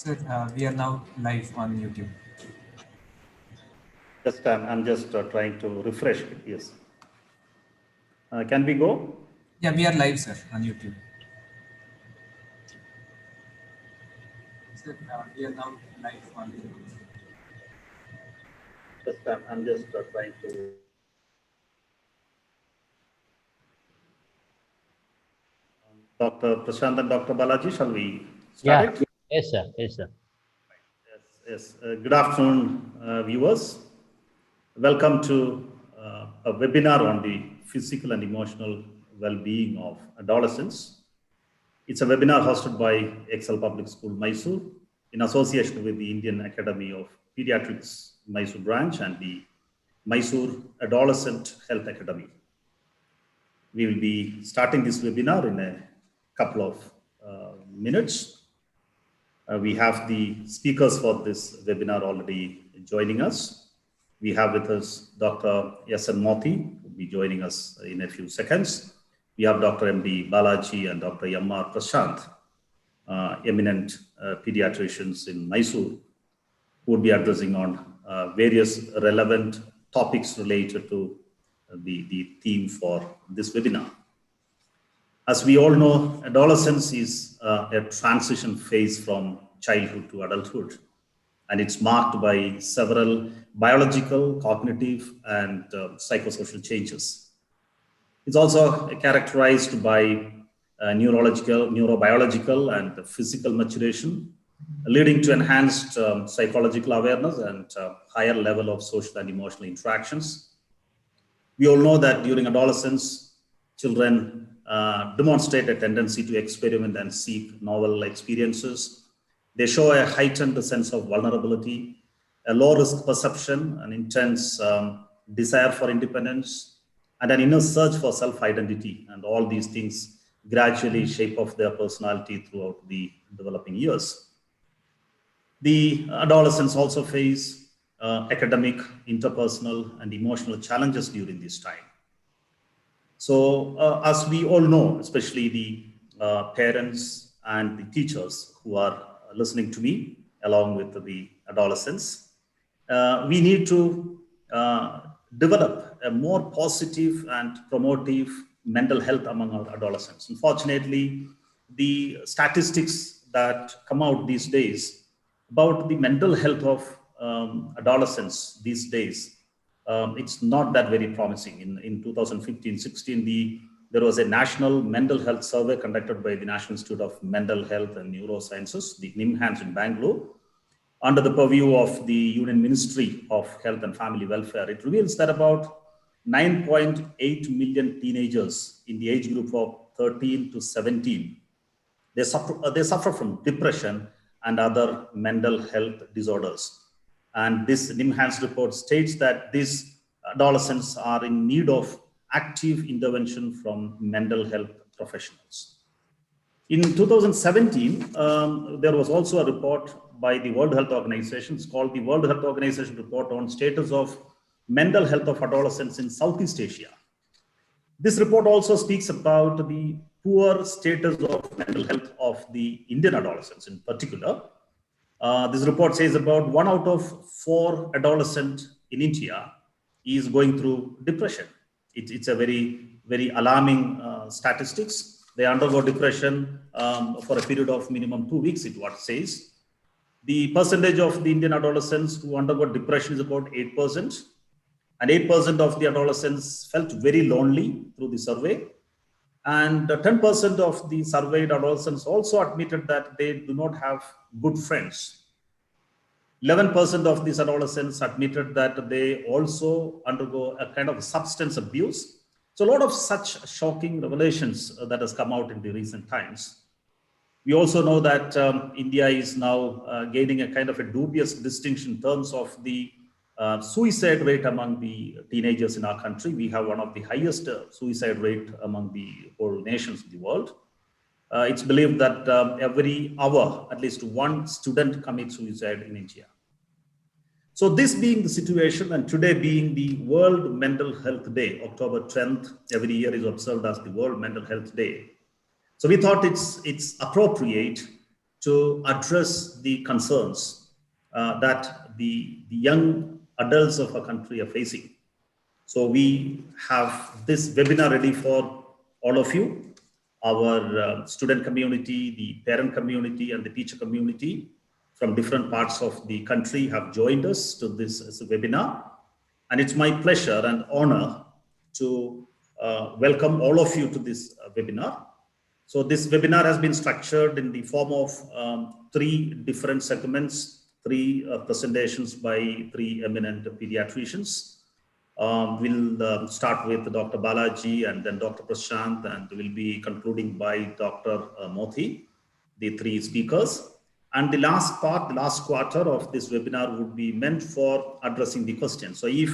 Sir, we are now live on YouTube. I'm just trying to refresh it. Yes. Can we go? Yeah, we are live, sir, on YouTube. Sir, we are now live on YouTube. I'm just trying to. Dr. Prashanth and Dr. Balaji, shall we start it? Yes, sir. Yes, sir. Yes. Good afternoon, viewers. Welcome to a webinar on the physical and emotional well-being of adolescents. It's a webinar hosted by Excel Public School, Mysore, in association with the Indian Academy of Pediatrics, Mysore branch, and the Mysore Adolescent Health Academy. We will be starting this webinar in a couple of minutes. We have the speakers for this webinar already joining us. We have with us Dr. N Mothi, who will be joining us in a few seconds. We have Dr. D Balaji and Dr. R Prashanth, eminent pediatricians in Mysore, who will be addressing on various relevant topics related to the theme for this webinar. As we all know, adolescence is a transition phase from childhood to adulthood, and it's marked by several biological, cognitive, and psychosocial changes. It's also characterized by neurobiological, and physical maturation, leading to enhanced psychological awareness and higher level of social and emotional interactions. We all know that during adolescence, children demonstrate a tendency to experiment and seek novel experiences. They show a heightened sense of vulnerability, a low risk perception, an intense desire for independence, and an inner search for self-identity. And all these things gradually shape of their personality throughout the developing years. The adolescents also face academic, interpersonal, and emotional challenges during this time. So as we all know, especially the parents and the teachers who are listening to me, along with the adolescents, we need to develop a more positive and promotive mental health among our adolescents. Unfortunately, the statistics that come out these days about the mental health of adolescents these days, it's not that very promising. In 2015-16, there was a national mental health survey conducted by the National Institute of Mental Health and Neurosciences, the NIMHANS in Bangalore, under the purview of the Union Ministry of Health and Family Welfare. It reveals that about 9.8 million teenagers in the age group of 13 to 17, they suffer from depression and other mental health disorders. And this NIMHANS report states that these adolescents are in need of active intervention from mental health professionals. In 2017, there was also a report by the World Health Organization. It's called the World Health Organization Report on Status of Mental Health of Adolescents in Southeast Asia. This report also speaks about the poor status of mental health of the Indian adolescents in particular. This report says about 1 out of 4 adolescents in India is going through depression. It's a very, very alarming statistics. They undergo depression for a period of minimum 2 weeks, it what says. The percentage of the Indian adolescents who undergo depression is about 8%. And 8% of the adolescents felt very lonely through the survey. And 10% of the surveyed adolescents also admitted that they do not have good friends. 11% of these adolescents admitted that they also undergo a kind of substance abuse. So a lot of such shocking revelations that has come out in the recent times. We also know that India is now gaining a kind of a dubious distinction in terms of the suicide rate among the teenagers in our country. We have one of the highest suicide rate among the whole nations in the world. It's believed that every hour, at least one student commits suicide in India. So this being the situation, and today being the World Mental Health Day, October 10th, every year is observed as the World Mental Health Day. So we thought it's appropriate to address the concerns that the young adults of our country are facing. So we have this webinar ready for all of you, our student community, the parent community, and the teacher community from different parts of the country have joined us to this webinar. And it's my pleasure and honor to welcome all of you to this webinar. So this webinar has been structured in the form of three different segments, three presentations by three eminent pediatricians. We'll start with Dr. Balaji and then Dr. Prashanth, and we'll be concluding by Dr. Mothi, the three speakers. And the last part, the last quarter of this webinar would be meant for addressing the questions. So if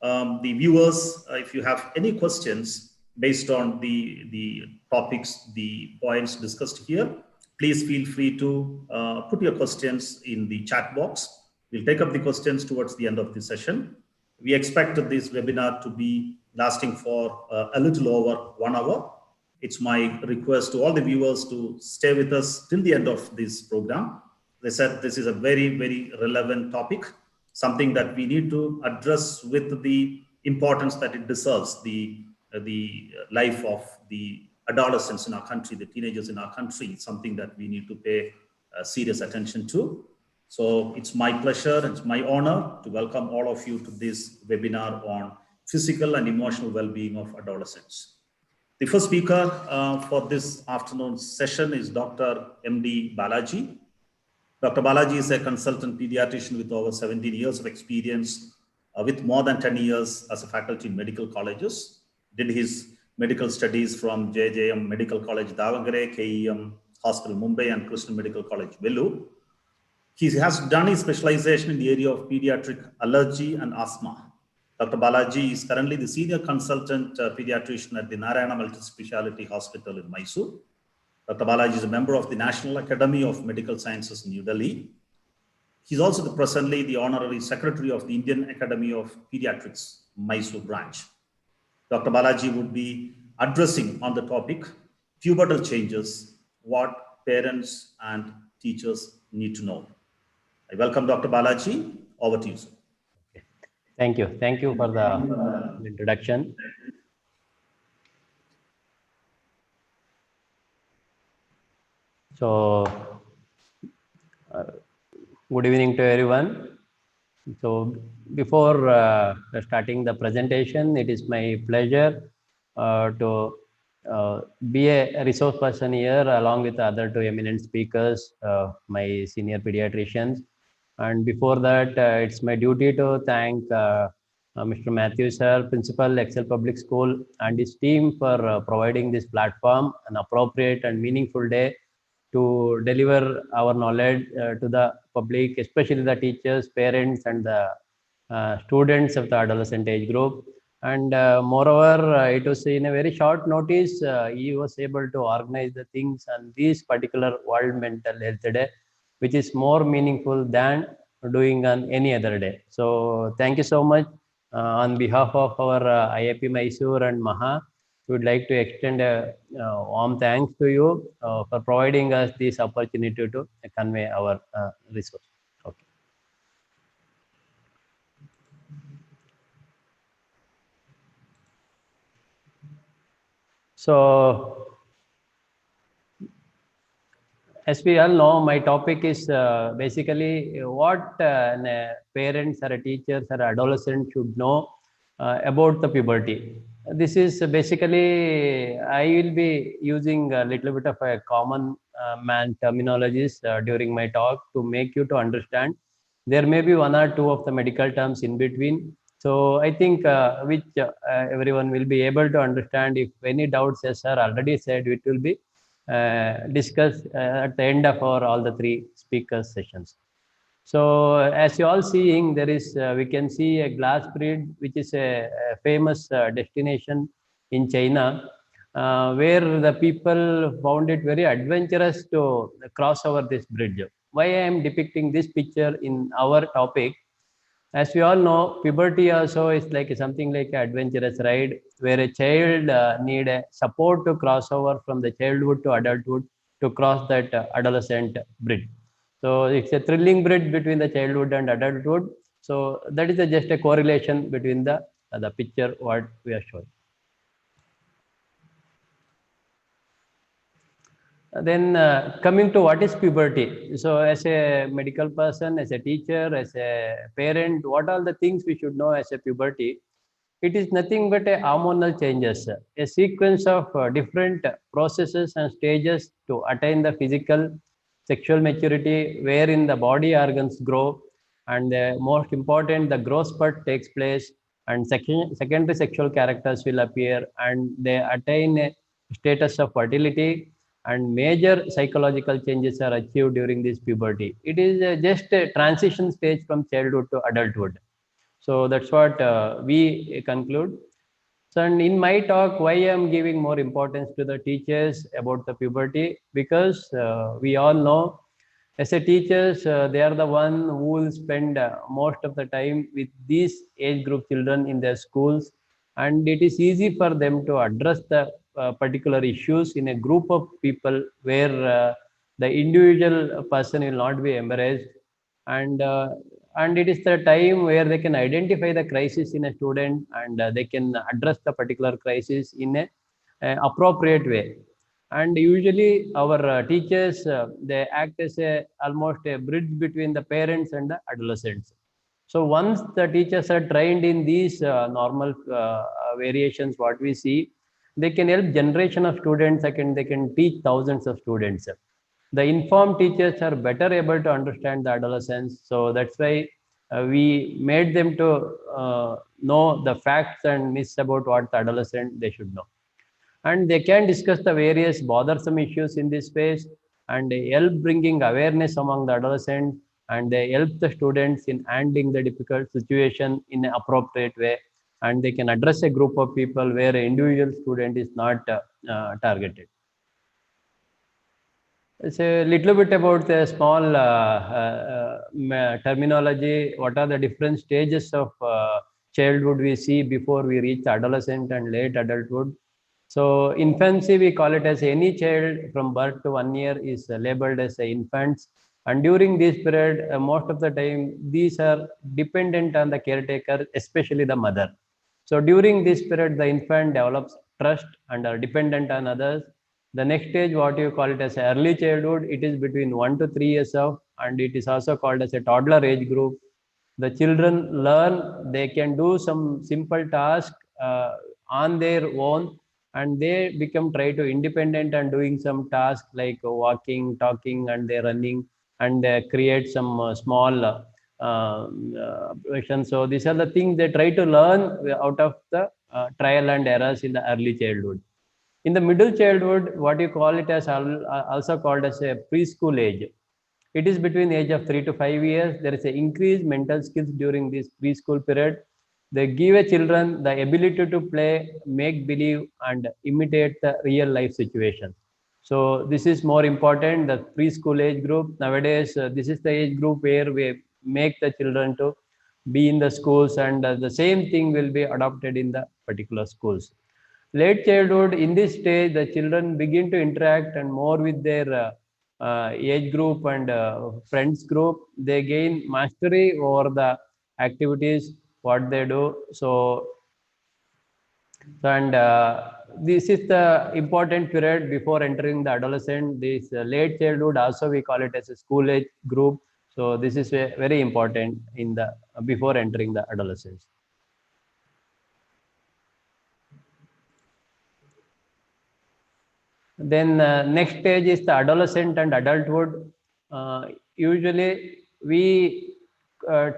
the viewers, if you have any questions based on the topics, the points discussed here, please feel free to put your questions in the chat box. We'll take up the questions towards the end of the session. We expect this webinar to be lasting for a little over 1 hour. It's my request to all the viewers to stay with us till the end of this program. They said this is a very, very relevant topic, something that we need to address with the importance that it deserves, the life of the adolescents in our country, the teenagers in our country, something that we need to pay serious attention to. So it's my pleasure and it's my honor to welcome all of you to this webinar on physical and emotional well-being of adolescents. The first speaker for this afternoon's session is Dr. M.D. Balaji. Dr. Balaji is a consultant pediatrician with over 17 years of experience, with more than 10 years as a faculty in medical colleges. Did his medical studies from JJM Medical College, Davangere, KEM Hospital, Mumbai, and Krishna Medical College, Vellore. He has done his specialization in the area of pediatric allergy and asthma. Dr. Balaji is currently the senior consultant pediatrician at the Narayana Multispeciality Hospital in Mysore. Dr. Balaji is a member of the National Academy of Medical Sciences in New Delhi. He's also presently the honorary secretary of the Indian Academy of Pediatrics, Mysore branch. Dr. Balaji would be addressing on the topic, pubertal changes, what parents and teachers need to know. I welcome Dr. Balaji. Over to you, sir. Thank you. Thank you for the introduction. So, good evening to everyone. So, before starting the presentation, it is my pleasure to be a resource person here along with the other two eminent speakers, my senior pediatricians. And before that, it's my duty to thank Mr. Matthew sir, Principal, Excel Public School, and his team for providing this platform, an appropriate and meaningful day to deliver our knowledge to the public, especially the teachers, parents, and the students of the adolescent age group. And moreover, it was in a very short notice, he was able to organize the things on this particular World Mental Health Day, which is more meaningful than doing on any other day. So thank you so much. On behalf of our IIP Mysore and Maha, we would like to extend a warm thanks to you for providing us this opportunity to convey our resource. Okay. So, as we all know, my topic is basically what parents or teachers or adolescents should know about the puberty. This is basically, I will be using a little bit of a common man terminologies during my talk to make you to understand. There may be one or two of the medical terms in between. So I think which everyone will be able to understand. If any doubts, as sir already said, it will be discussed at the end of our all the three speakers sessions. So as you all seeing, there is we can see a glass bridge, which is a famous destination in China, where the people found it very adventurous to cross over this bridge. Why I am depicting this picture in our topic? As we all know, puberty also is like something like an adventurous ride where a child need a support to cross over from the childhood to adulthood, to cross that adolescent bridge. So it's a thrilling bridge between the childhood and adulthood. So that is just a correlation between the picture what we are showing. Then coming to what is puberty. So as a medical person, as a teacher, as a parent, what are the things we should know as a puberty? It is nothing but a hormonal changes, a sequence of different processes and stages to attain the physical sexual maturity wherein the body organs grow, and most important, the growth spurt takes place, and secondary sexual characters will appear, and they attain a status of fertility, and major psychological changes are achieved during this puberty. It is just a transition stage from childhood to adulthood. So that's what we conclude. So, and in my talk, why I'm giving more importance to the teachers about the puberty, because we all know as a teachers, they are the one who will spend most of the time with these age group children in their schools, and it is easy for them to address the particular issues in a group of people where the individual person will not be embarrassed, and and it is the time where they can identify the crisis in a student, and they can address the particular crisis in a appropriate way. And usually our teachers, they act as a almost a bridge between the parents and the adolescents. So once the teachers are trained in these normal variations what we see, they can help generation of students, they can teach thousands of students. The informed teachers are better able to understand the adolescents. So that's why we made them to know the facts and myths about what the adolescent they should know. And they can discuss the various bothersome issues in this space, and they help bringing awareness among the adolescents, and they help the students in handling the difficult situation in an appropriate way, and they can address a group of people where an individual student is not targeted. It's a little bit about the small terminology. What are the different stages of childhood we see before we reach adolescent and late adulthood? So infancy, we call it as any child from birth to 1 year is labeled as infants. And during this period, most of the time, these are dependent on the caretaker, especially the mother. So during this period, the infant develops trust and are dependent on others. The next stage, what you call it as early childhood, it is between 1 to 3 years of, and it is also called as a toddler age group. The children learn, they can do some simple task on their own, and they become try to independent and doing some tasks like walking, talking, and they running, and create some small so these are the things they try to learn out of the trial and errors in the early childhood. In the middle childhood, what you call it as also called as a preschool age. It is between the age of 3 to 5 years. There is an increased mental skills during this preschool period. They give a children the ability to play, make believe, and imitate the real life situation. So this is more important, the preschool age group. Nowadays, this is the age group where we make the children to be in the schools, and the same thing will be adopted in the particular schools. Late childhood, in this stage, the children begin to interact and more with their age group and friends group. They gain mastery over the activities, what they do. So, and this is the important period before entering the adolescent. This late childhood, also we call it as a school age group. So this is very important in the before entering the adolescence. Then next stage is the adolescent and adulthood. Usually we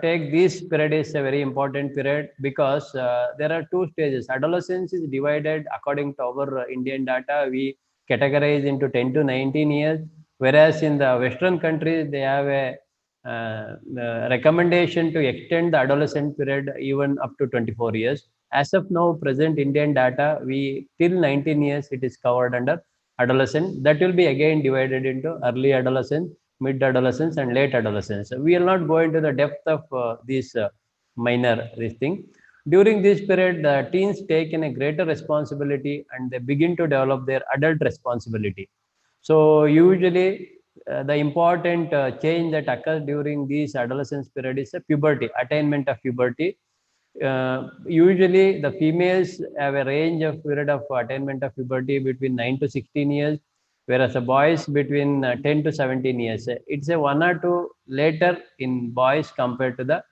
take this period is a very important period because there are two stages. Adolescence is divided according to our Indian data. We categorize into 10 to 19 years, whereas in the Western countries they have a recommendation to extend the adolescent period even up to 24 years. As of now, present Indian data, we till 19 years it is covered under adolescent. That will be again divided into early adolescence, mid adolescence, and late adolescence. We will not go into the depth of this this thing. During this period, the teens take in a greater responsibility and they begin to develop their adult responsibility. So usually the important change that occurs during this adolescence period is a puberty, attainment of puberty. Usually the females have a range of period of attainment of puberty between 9 to 16 years, whereas the boys between 10 to 17 years. It's a 1 or 2 later in boys compared to the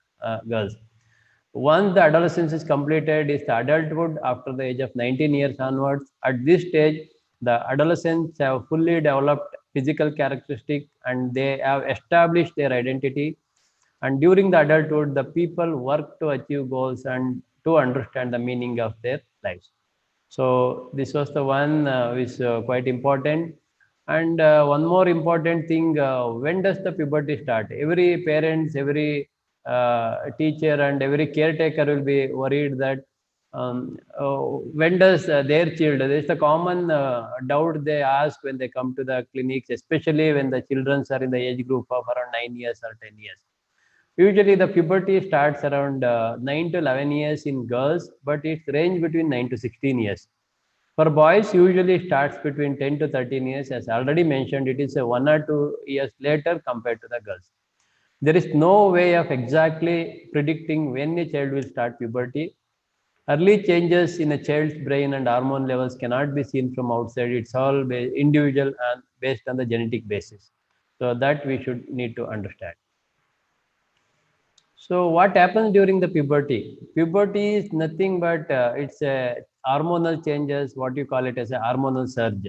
girls. Once the adolescence is completed, is the adulthood after the age of 19 years onwards. At this stage, the adolescents have fully developed physical characteristics and they have established their identity. And during the adulthood, the people work to achieve goals and to understand the meaning of their lives. So this was the one which is quite important. And one more important thing, when does the puberty start? Every parents, every teacher and every caretaker will be worried that when does their child, there's a common doubt they ask when they come to the clinics, especially when the children are in the age group of around 9 years or 10 years. Usually the puberty starts around 9 to 11 years in girls, but it's range between 9 to 16 years. For boys, usually starts between 10 to 13 years. As already mentioned, it is a 1 or 2 years later compared to the girls. There is no way of exactly predicting when a child will start puberty. Early changes in a child's brain and hormone levels cannot be seen from outside. It's all individual and based on the genetic basis. So that we should need to understand. So what happens during the puberty? Puberty is nothing but it's a hormonal changes, what you call it as a hormonal surge.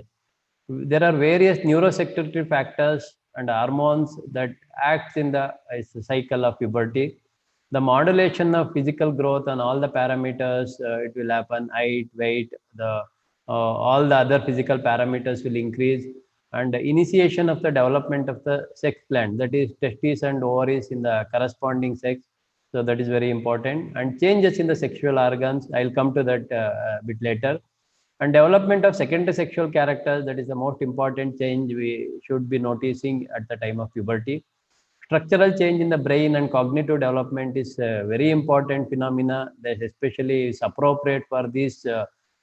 There are various neurosecretory factors and hormones that acts in the cycle of puberty. The modulation of physical growth and all the parameters, it will happen, height, weight, all the other physical parameters will increase, and the initiation of the development of the sex gland, that is testes and ovaries in the corresponding sex. So that is very important. And changes in the sexual organs, I'll come to that a bit later. And development of secondary sexual characters, that is the most important change we should be noticing at the time of puberty. Structural change in the brain and cognitive development is a very important phenomena that especially is appropriate for this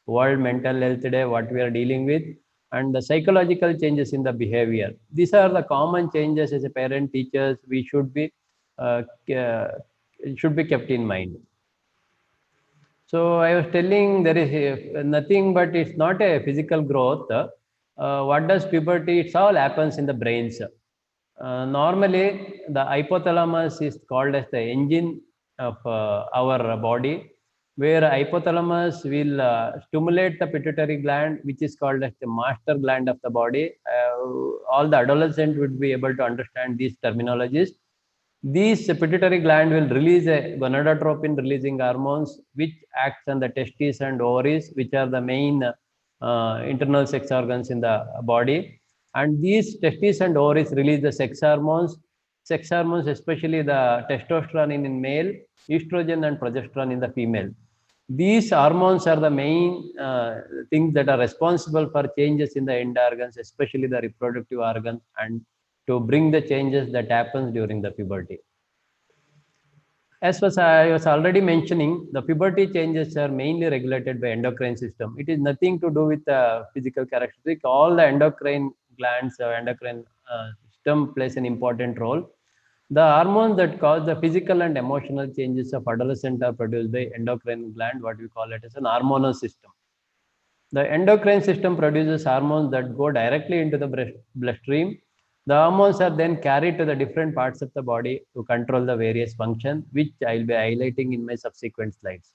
World Mental Health Day, what we are dealing with. And the psychological changes in the behavior. These are the common changes as a parent, teachers, we should be kept in mind. So I was telling there is nothing but it's not a physical growth. What does puberty? It all happens in the brains. Normally, the hypothalamus is called as the engine of our body, where hypothalamus will stimulate the pituitary gland, which is called as the master gland of the body. All the adolescents would be able to understand these terminologies. These pituitary gland will release a gonadotropin releasing hormones, which acts on the testes and ovaries, which are the main internal sex organs in the body. And these testes and ovaries release the sex hormones, especially the testosterone in male, estrogen and progesterone in the female. These hormones are the main things that are responsible for changes in the end organs, especially the reproductive organs, and to bring the changes that happens during the puberty. As I was already mentioning, the puberty changes are mainly regulated by endocrine system. It is nothing to do with the physical characteristic. All the endocrine glands or endocrine system plays an important role. The hormones that cause the physical and emotional changes of adolescent are produced by endocrine gland, what we call it as an hormonal system. The endocrine system produces hormones that go directly into the bloodstream. The hormones are then carried to the different parts of the body to control the various functions, which I'll be highlighting in my subsequent slides.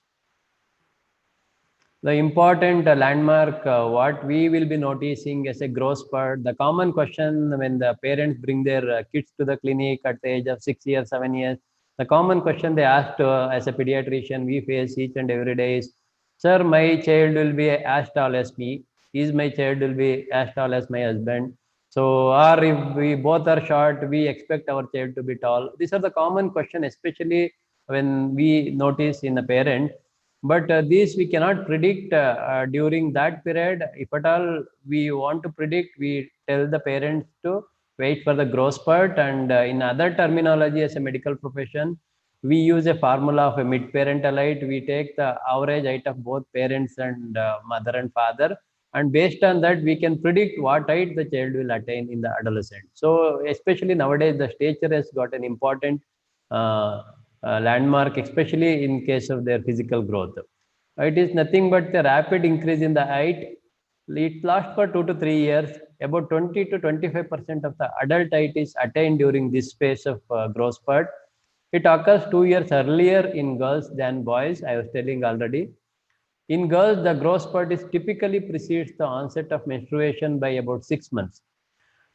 The important landmark, what we will be noticing as a growth spurt, the common question when the parents bring their kids to the clinic at the age of 6 years, 7 years, the common question they ask as a pediatrician we face each and every day is, sir, my child will be as tall as me. Is my child will be as tall as my husband? So, or if we both are short, we expect our child to be tall. These are the common questions, especially when we notice in a parent. But these we cannot predict during that period. If at all we want to predict, we tell the parents to wait for the growth spurt. And in other terminology as a medical profession, we use a formula of a mid-parental height. We take the average height of both parents and mother and father, And based on that, we can predict what height the child will attain in the adolescent. So especially nowadays, the stature has got an important landmark, especially in case of their physical growth. It is nothing but the rapid increase in the height. It lasts for 2 to 3 years. About 20 to 25% of the adult height is attained during this phase of growth spurt. It occurs 2 years earlier in girls than boys, I was telling already. In girls, the growth spurt is typically precedes the onset of menstruation by about 6 months.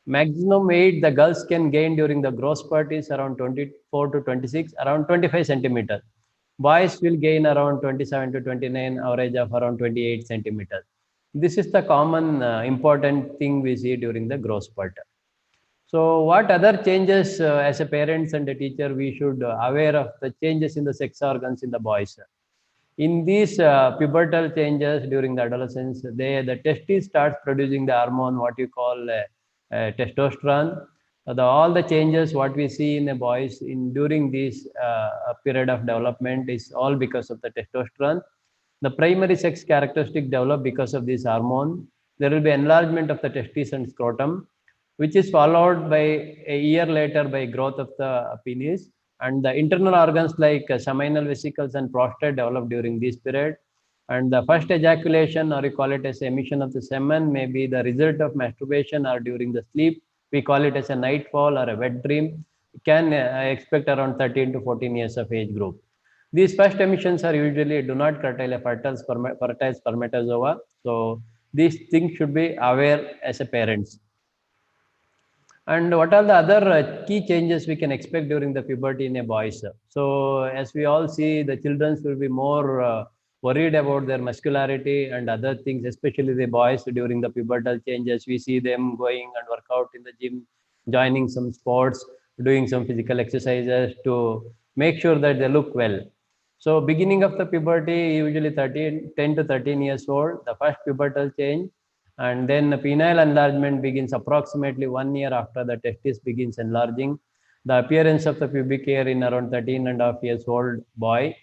Maximum weight the girls can gain during the growth spurt is around 24 to 26, around 25 centimeters. Boys will gain around 27 to 29, average of around 28 centimeters. This is the common important thing we see during the growth spurt. So what other changes as a parents and a teacher we should aware of the changes in the sex organs in the boys? In these pubertal changes during the adolescence, the testes starts producing the hormone, what you call testosterone. All the changes what we see in the boys in during this period of development is all because of the testosterone. The primary sex characteristic develop because of this hormone. There will be enlargement of the testes and scrotum, which is followed by a year later by growth of the penis, and the internal organs like seminal vesicles and prostate develop during this period. And the first ejaculation, or you call it as emission of the semen, may be the result of masturbation or during the sleep. We call it as a nightfall or a wet dream. You can expect around 13 to 14 years of age group. These first emissions are usually do not curtail a fertile spermatozoa. So these things should be aware as a parents. And what are the other key changes we can expect during the puberty in a boys? So as we all see, the children will be more worried about their muscularity and other things, especially the boys during the pubertal changes. We see them going and work out in the gym, joining some sports, doing some physical exercises to make sure that they look well. So beginning of the puberty, usually 10 to 13 years old, the first pubertal change, and then penile enlargement begins approximately 1 year after the testis begins enlarging. The appearance of the pubic hair in around 13.5 years old boy.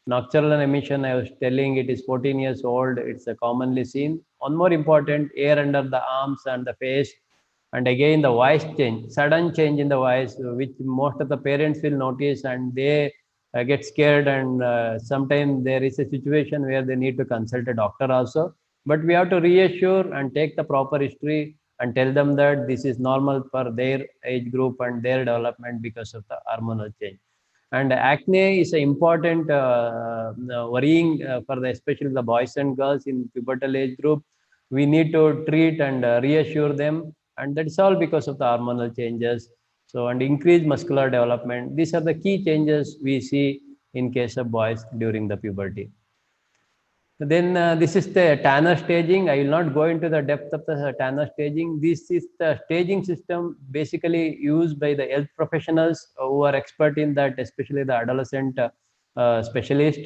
Nocturnal emission, I was telling, it is 14 years old. It's commonly seen. One more important, hair under the arms and the face. And again, the voice change, sudden change in the voice, which most of the parents will notice, and they get scared. And sometimes there is a situation where they need to consult a doctor also. But we have to reassure and take the proper history and tell them that this is normal for their age group and their development because of the hormonal change. And acne is an important worrying for the especially the boys and girls in pubertal age group. We need to treat and reassure them, and that's all because of the hormonal changes. So, and increased muscular development. These are the key changes we see in case of boys during the puberty. Then this is the Tanner staging. I will not go into the depth of the Tanner staging. This is the staging system basically used by the health professionals who are expert in that, especially the adolescent specialist,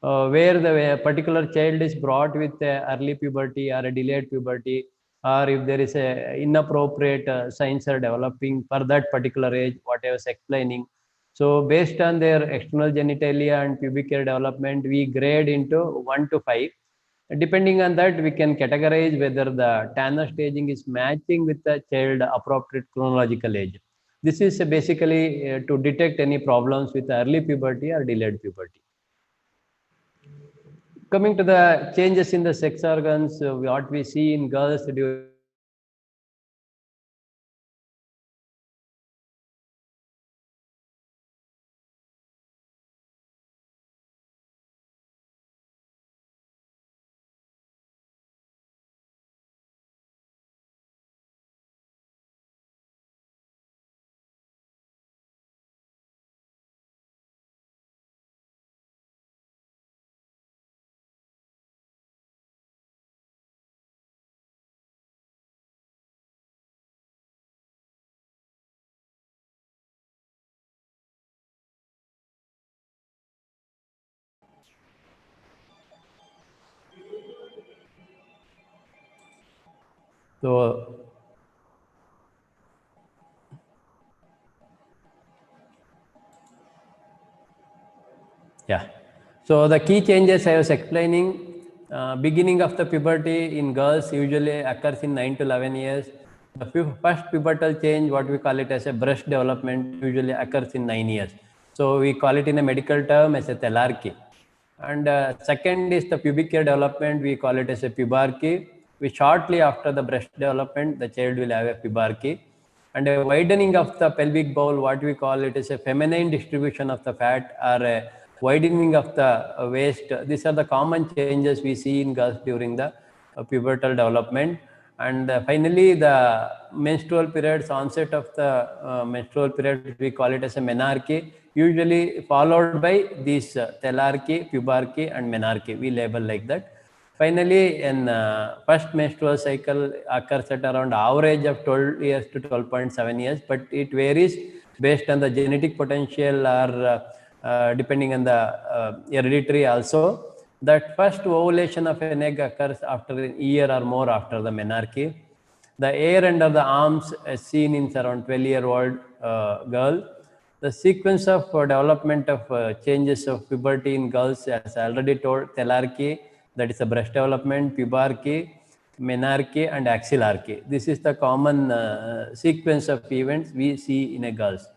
where the particular child is brought with early puberty or a delayed puberty, or if there is a inappropriate signs are developing for that particular age, what I was explaining. So based on their external genitalia and pubic hair development, we grade into 1 to 5. Depending on that, we can categorize whether the Tanner staging is matching with the child appropriate chronological age. This is basically to detect any problems with early puberty or delayed puberty. Coming to the changes in the sex organs, what we see in girls during so yeah. So the key changes I was explaining, Beginning of the puberty in girls usually occurs in 9 to 11 years. The first pubertal change, what we call it as a breast development, usually occurs in 9 years. So we call it in a medical term as a telarchy. And second is the pubic hair development, we call it as a pubarchy. We shortly after the breast development, the child will have a pubarchy. And a widening of the pelvic bowl, what we call it is a feminine distribution of the fat, or a widening of the waist. These are the common changes we see in girls during the pubertal development. And finally, the menstrual periods, onset of the menstrual periods, we call it as a menarche, usually followed by these telarchy, pubarchy, and menarche. We label like that. Finally, in first menstrual cycle occurs at around average of 12 years to 12.7 years, but it varies based on the genetic potential or depending on the hereditary also. That first ovulation of an egg occurs after a year or more after the menarche. The hair under the arms is seen in around 12-year-old girl. The sequence of development of changes of puberty in girls, as I already told, telarchy, that is the breast development, pubarchy, menarche, and axillarchy. This is the common sequence of events we see in a girls.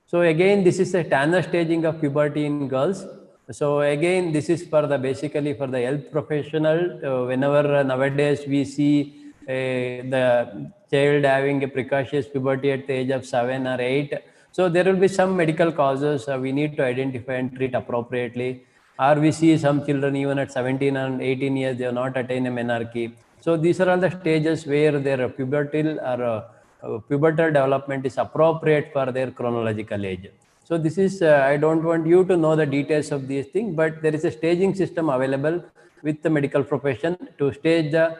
So again, this is a Tanner staging of puberty in girls. So again, this is for the basically for the health professional. Whenever nowadays we see the child having a precocious puberty at the age of 7 or 8, so there will be some medical causes we need to identify and treat appropriately. Or we see some children even at 17 and 18 years, they have not attained a menarche. So these are all the stages where their pubertal or pubertal development is appropriate for their chronological age. So this is, I don't want you to know the details of these things, but there is a staging system available with the medical profession to stage the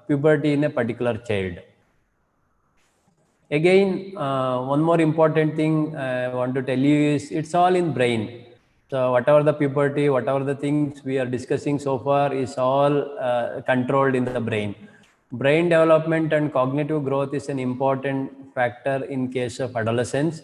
puberty in a particular child. Again, one more important thing I want to tell you is it's all in brain. So whatever the puberty, whatever the things we are discussing so far is all controlled in the brain. Brain development and cognitive growth is an important factor in case of adolescence.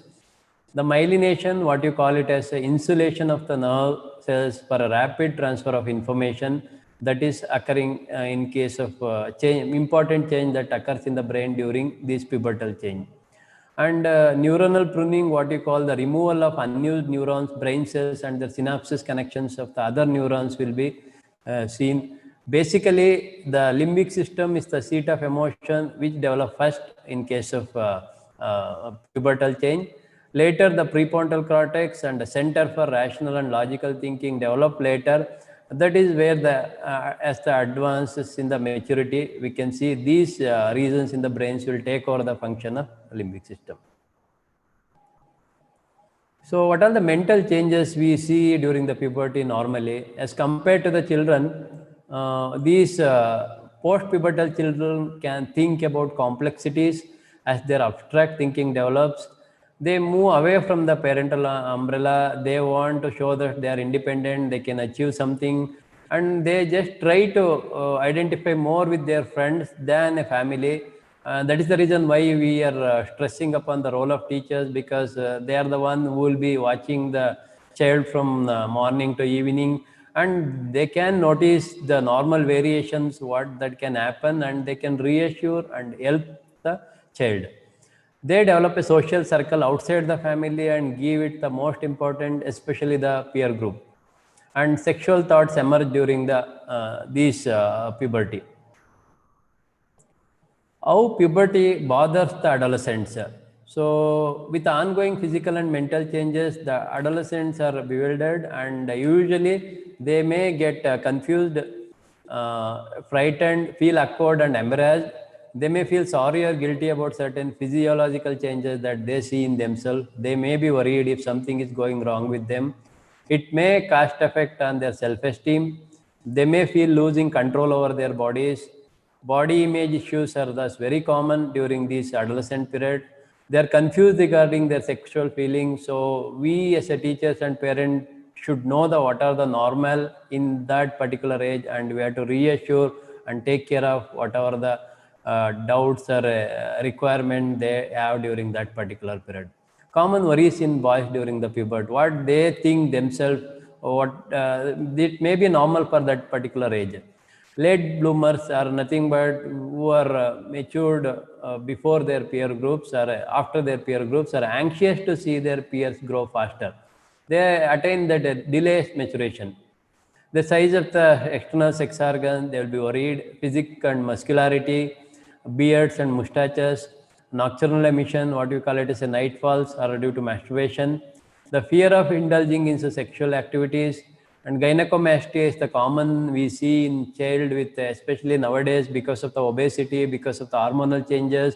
The myelination, what you call it as insulation of the nerve cells for a rapid transfer of information, that is occurring in case of important change that occurs in the brain during this pubertal change. And neuronal pruning, what you call the removal of unused neurons, brain cells, and the synapses connections of the other neurons will be seen. Basically, the limbic system is the seat of emotion which develop first in case of pubertal change. Later, the prefrontal cortex and the center for rational and logical thinking develop later. That is where as the advances in the maturity, we can see these regions in the brains will take over the function of limbic system. So what are the mental changes we see during the puberty normally as compared to the children? These post-pubertal children can think about complexities as their abstract thinking develops. They move away from the parental umbrella. They want to show that they are independent, they can achieve something, and they just try to identify more with their friends than a family. That is the reason why we are stressing upon the role of teachers, because they are the one who will be watching the child from morning to evening, and they can notice the normal variations, what that can happen, and they can reassure and help the child. They develop a social circle outside the family and give it the most important, especially the peer group. And sexual thoughts emerge during these puberty. How puberty bothers the adolescents. So with the ongoing physical and mental changes, the adolescents are bewildered, and usually they may get confused, frightened, feel awkward and embarrassed. They may feel sorry or guilty about certain physiological changes that they see in themselves. They may be worried if something is going wrong with them. It may cast effect on their self-esteem. They may feel losing control over their bodies. Body image issues are thus very common during this adolescent period. They are confused regarding their sexual feelings. So we as a teachers and parents should know what are the normal in that particular age, and we have to reassure and take care of whatever the doubts or requirement they have during that particular period. Common worries in boys during the puberty, what they think themselves, it may be normal for that particular age. Late bloomers are nothing but who are matured before their peer groups or after their peer groups, are anxious to see their peers grow faster. They attain that delayed maturation. The size of the external sex organ, they will be worried. Physique and muscularity, beards and mustaches, nocturnal emission, what you call it as a night falls, are due to masturbation. The fear of indulging into sexual activities, and gynecomastia is the common we see in child with, especially nowadays because of the obesity, because of the hormonal changes,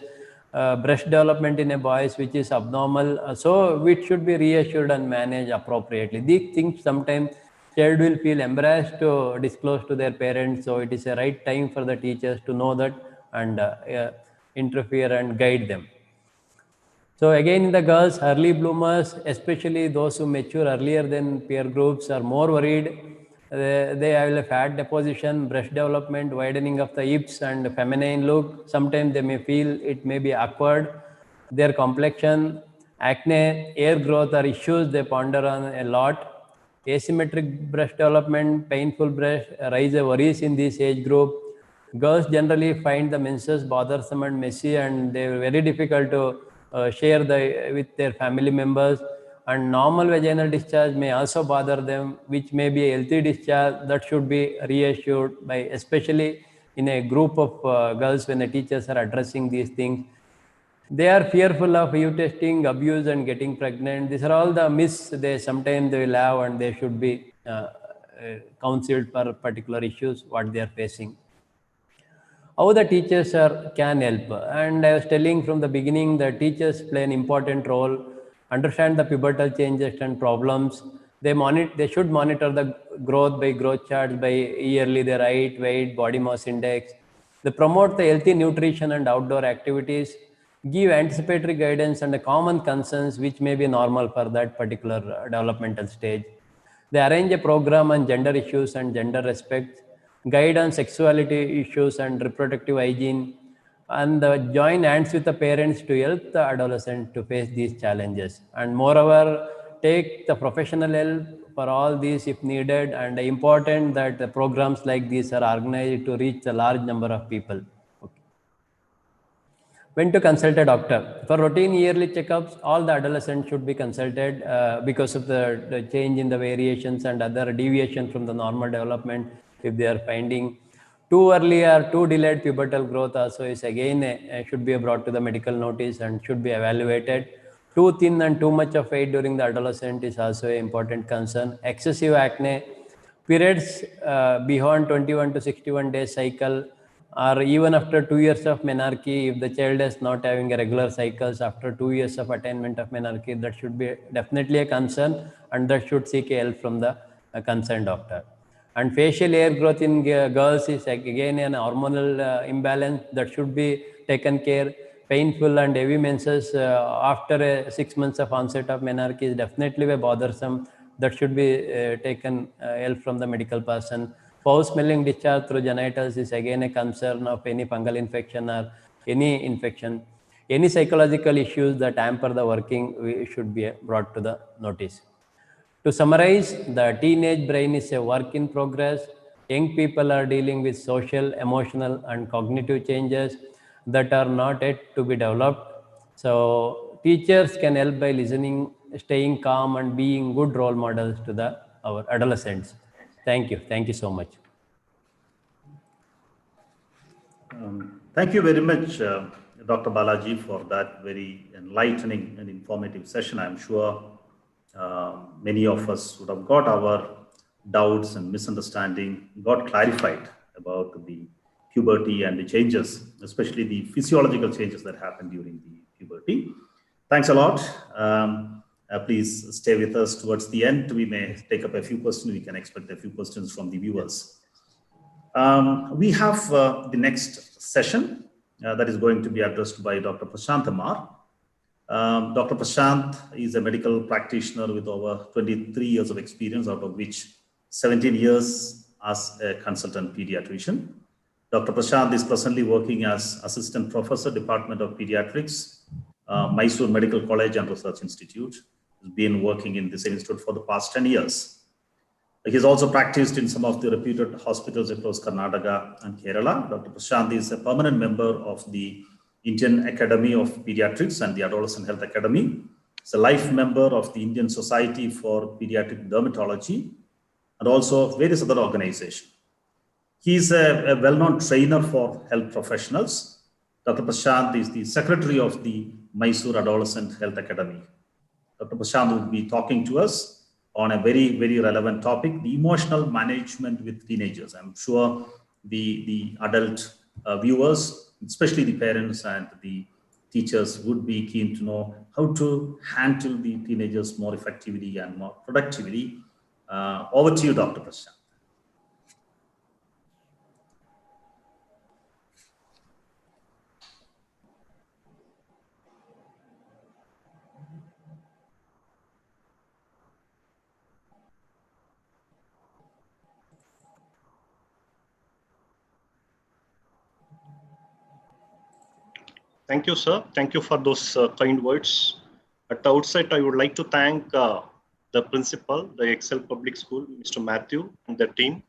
breast development in a boys which is abnormal. So it should be reassured and managed appropriately. These things sometimes child will feel embarrassed to disclose to their parents. So it is a right time for the teachers to know that and interfere and guide them. So again, in the girls, early bloomers, especially those who mature earlier than peer groups, are more worried. They have a fat deposition, breast development, widening of the hips and feminine look. Sometimes they may feel it may be awkward. Their complexion, acne, hair growth are issues they ponder on a lot. Asymmetric breast development, painful breast rise worries in this age group. Girls generally find the menses bothersome and messy, and they are very difficult to share with their family members. And normal vaginal discharge may also bother them, which may be a healthy discharge. That should be reassured by, especially in a group of girls when the teachers are addressing these things. They are fearful of you testing, abuse, and getting pregnant. These are all the myths they sometimes they will have, and they should be counseled for particular issues what they are facing. How the teachers can help, and I was telling from the beginning that teachers play an important role, understand the pubertal changes and problems. They should monitor the growth by growth charts, by yearly their height, weight, body mass index. They promote the healthy nutrition and outdoor activities, give anticipatory guidance and the common concerns which may be normal for that particular developmental stage. They arrange a program on gender issues and gender respect, guide on sexuality issues and reproductive hygiene, and join hands with the parents to help the adolescent to face these challenges. And moreover, take the professional help for all these if needed, and important that the programs like these are organized to reach a large number of people. When to consult a doctor. For routine yearly checkups, all the adolescents should be consulted because of the change in the variations and other deviation from the normal development. If they are finding too early or too delayed pubertal growth also is again should be brought to the medical notice and should be evaluated. Too thin and too much of weight during the adolescent is also an important concern. Excessive acne, periods beyond 21 to 61 days cycle, or even after 2 years of menarche, if the child is not having a regular cycles after 2 years of attainment of menarche, that should be definitely a concern, and that should seek help from the concerned doctor. And facial hair growth in girls is again an hormonal imbalance that should be taken care. Painful and heavy menses after 6 months of onset of menarche is definitely bothersome. That should be taken help from the medical person. Foul smelling discharge through genitals is again a concern of any fungal infection or any infection. Any psychological issues that hamper the working should be brought to the notice. To summarize, the teenage brain is a work in progress. Young people are dealing with social, emotional, and cognitive changes that are not yet to be developed. So teachers can help by listening, staying calm, and being good role models to our adolescents. Thank you. Thank you so much. Thank you very much, Dr. Balaji, for that very enlightening and informative session. I'm sure many of us would have got our doubts and misunderstanding got clarified about the puberty and the changes, especially the physiological changes that happen during the puberty. Thanks a lot. Please stay with us towards the end. We may take up a few questions. We can expect a few questions from the viewers. We have the next session that is going to be addressed by Dr. Prashanth. Dr. Prashanth is a medical practitioner with over 23 years of experience, out of which 17 years as a consultant pediatrician. Dr. Prashanth is presently working as Assistant Professor, Department of Pediatrics, Mysore Medical College and Research Institute. He's been working in this institute for the past 10 years. He's also practiced in some of the reputed hospitals across Karnataka and Kerala. Dr. Prashanth is a permanent member of the Indian Academy of Pediatrics and the Adolescent Health Academy. He's a life member of the Indian Society for Pediatric Dermatology and also various other organizations. He's a well-known trainer for health professionals. Dr. Prashanth is the secretary of the Mysore Adolescent Health Academy. Dr. Prashanth will be talking to us on a very, very relevant topic, the emotional management with teenagers. I'm sure the adult viewers, especially the parents and the teachers, would be keen to know how to handle the teenagers more effectively and more productively. Over to you, Dr. Prashanth. Thank you, sir. Thank you for those kind words. At the outset, I would like to thank the principal, the Excel Public School, Mr. Matthew, and the team,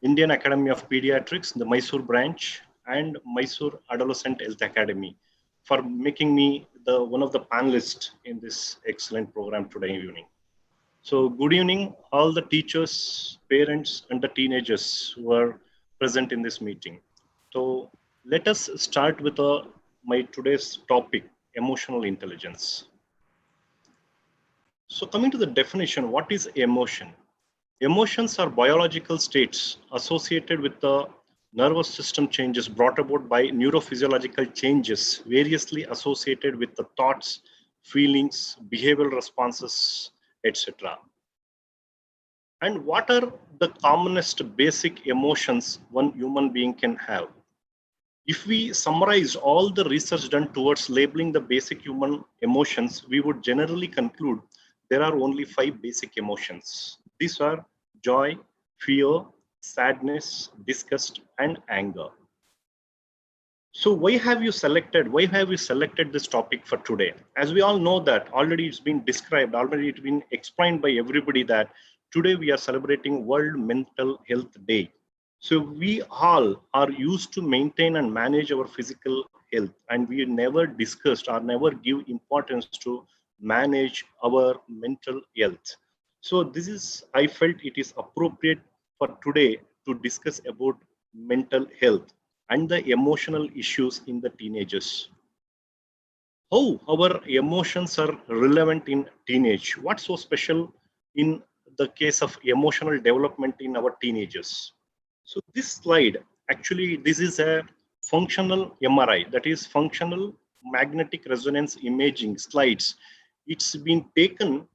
Indian Academy of Pediatrics, the Mysore branch, and Mysore Adolescent Health Academy for making me one of the panelists in this excellent program today evening. So good evening, all the teachers, parents, and the teenagers who are present in this meeting. So let us start with my today's topic, emotional intelligence. So coming to the definition, what is emotion? Emotions are biological states associated with the nervous system changes brought about by neurophysiological changes variously associated with the thoughts, feelings, behavioral responses, etc. And what are the commonest basic emotions one human being can have? If we summarize all the research done towards labeling the basic human emotions, we would generally conclude there are only 5 basic emotions. These are joy, fear, sadness, disgust, and anger. So why have we selected this topic for today? As we all know that already it's been described, already it's been explained by everybody that today we are celebrating World Mental Health Day. So we all are used to maintain and manage our physical health, and we never discussed or never give importance to manage our mental health. So this is, I felt it is appropriate for today to discuss about mental health and the emotional issues in the teenagers. How our emotions are relevant in teenage? What's so special in the case of emotional development in our teenagers? So this slide, actually, this is a functional MRI, that is functional magnetic resonance imaging slides. It's been taken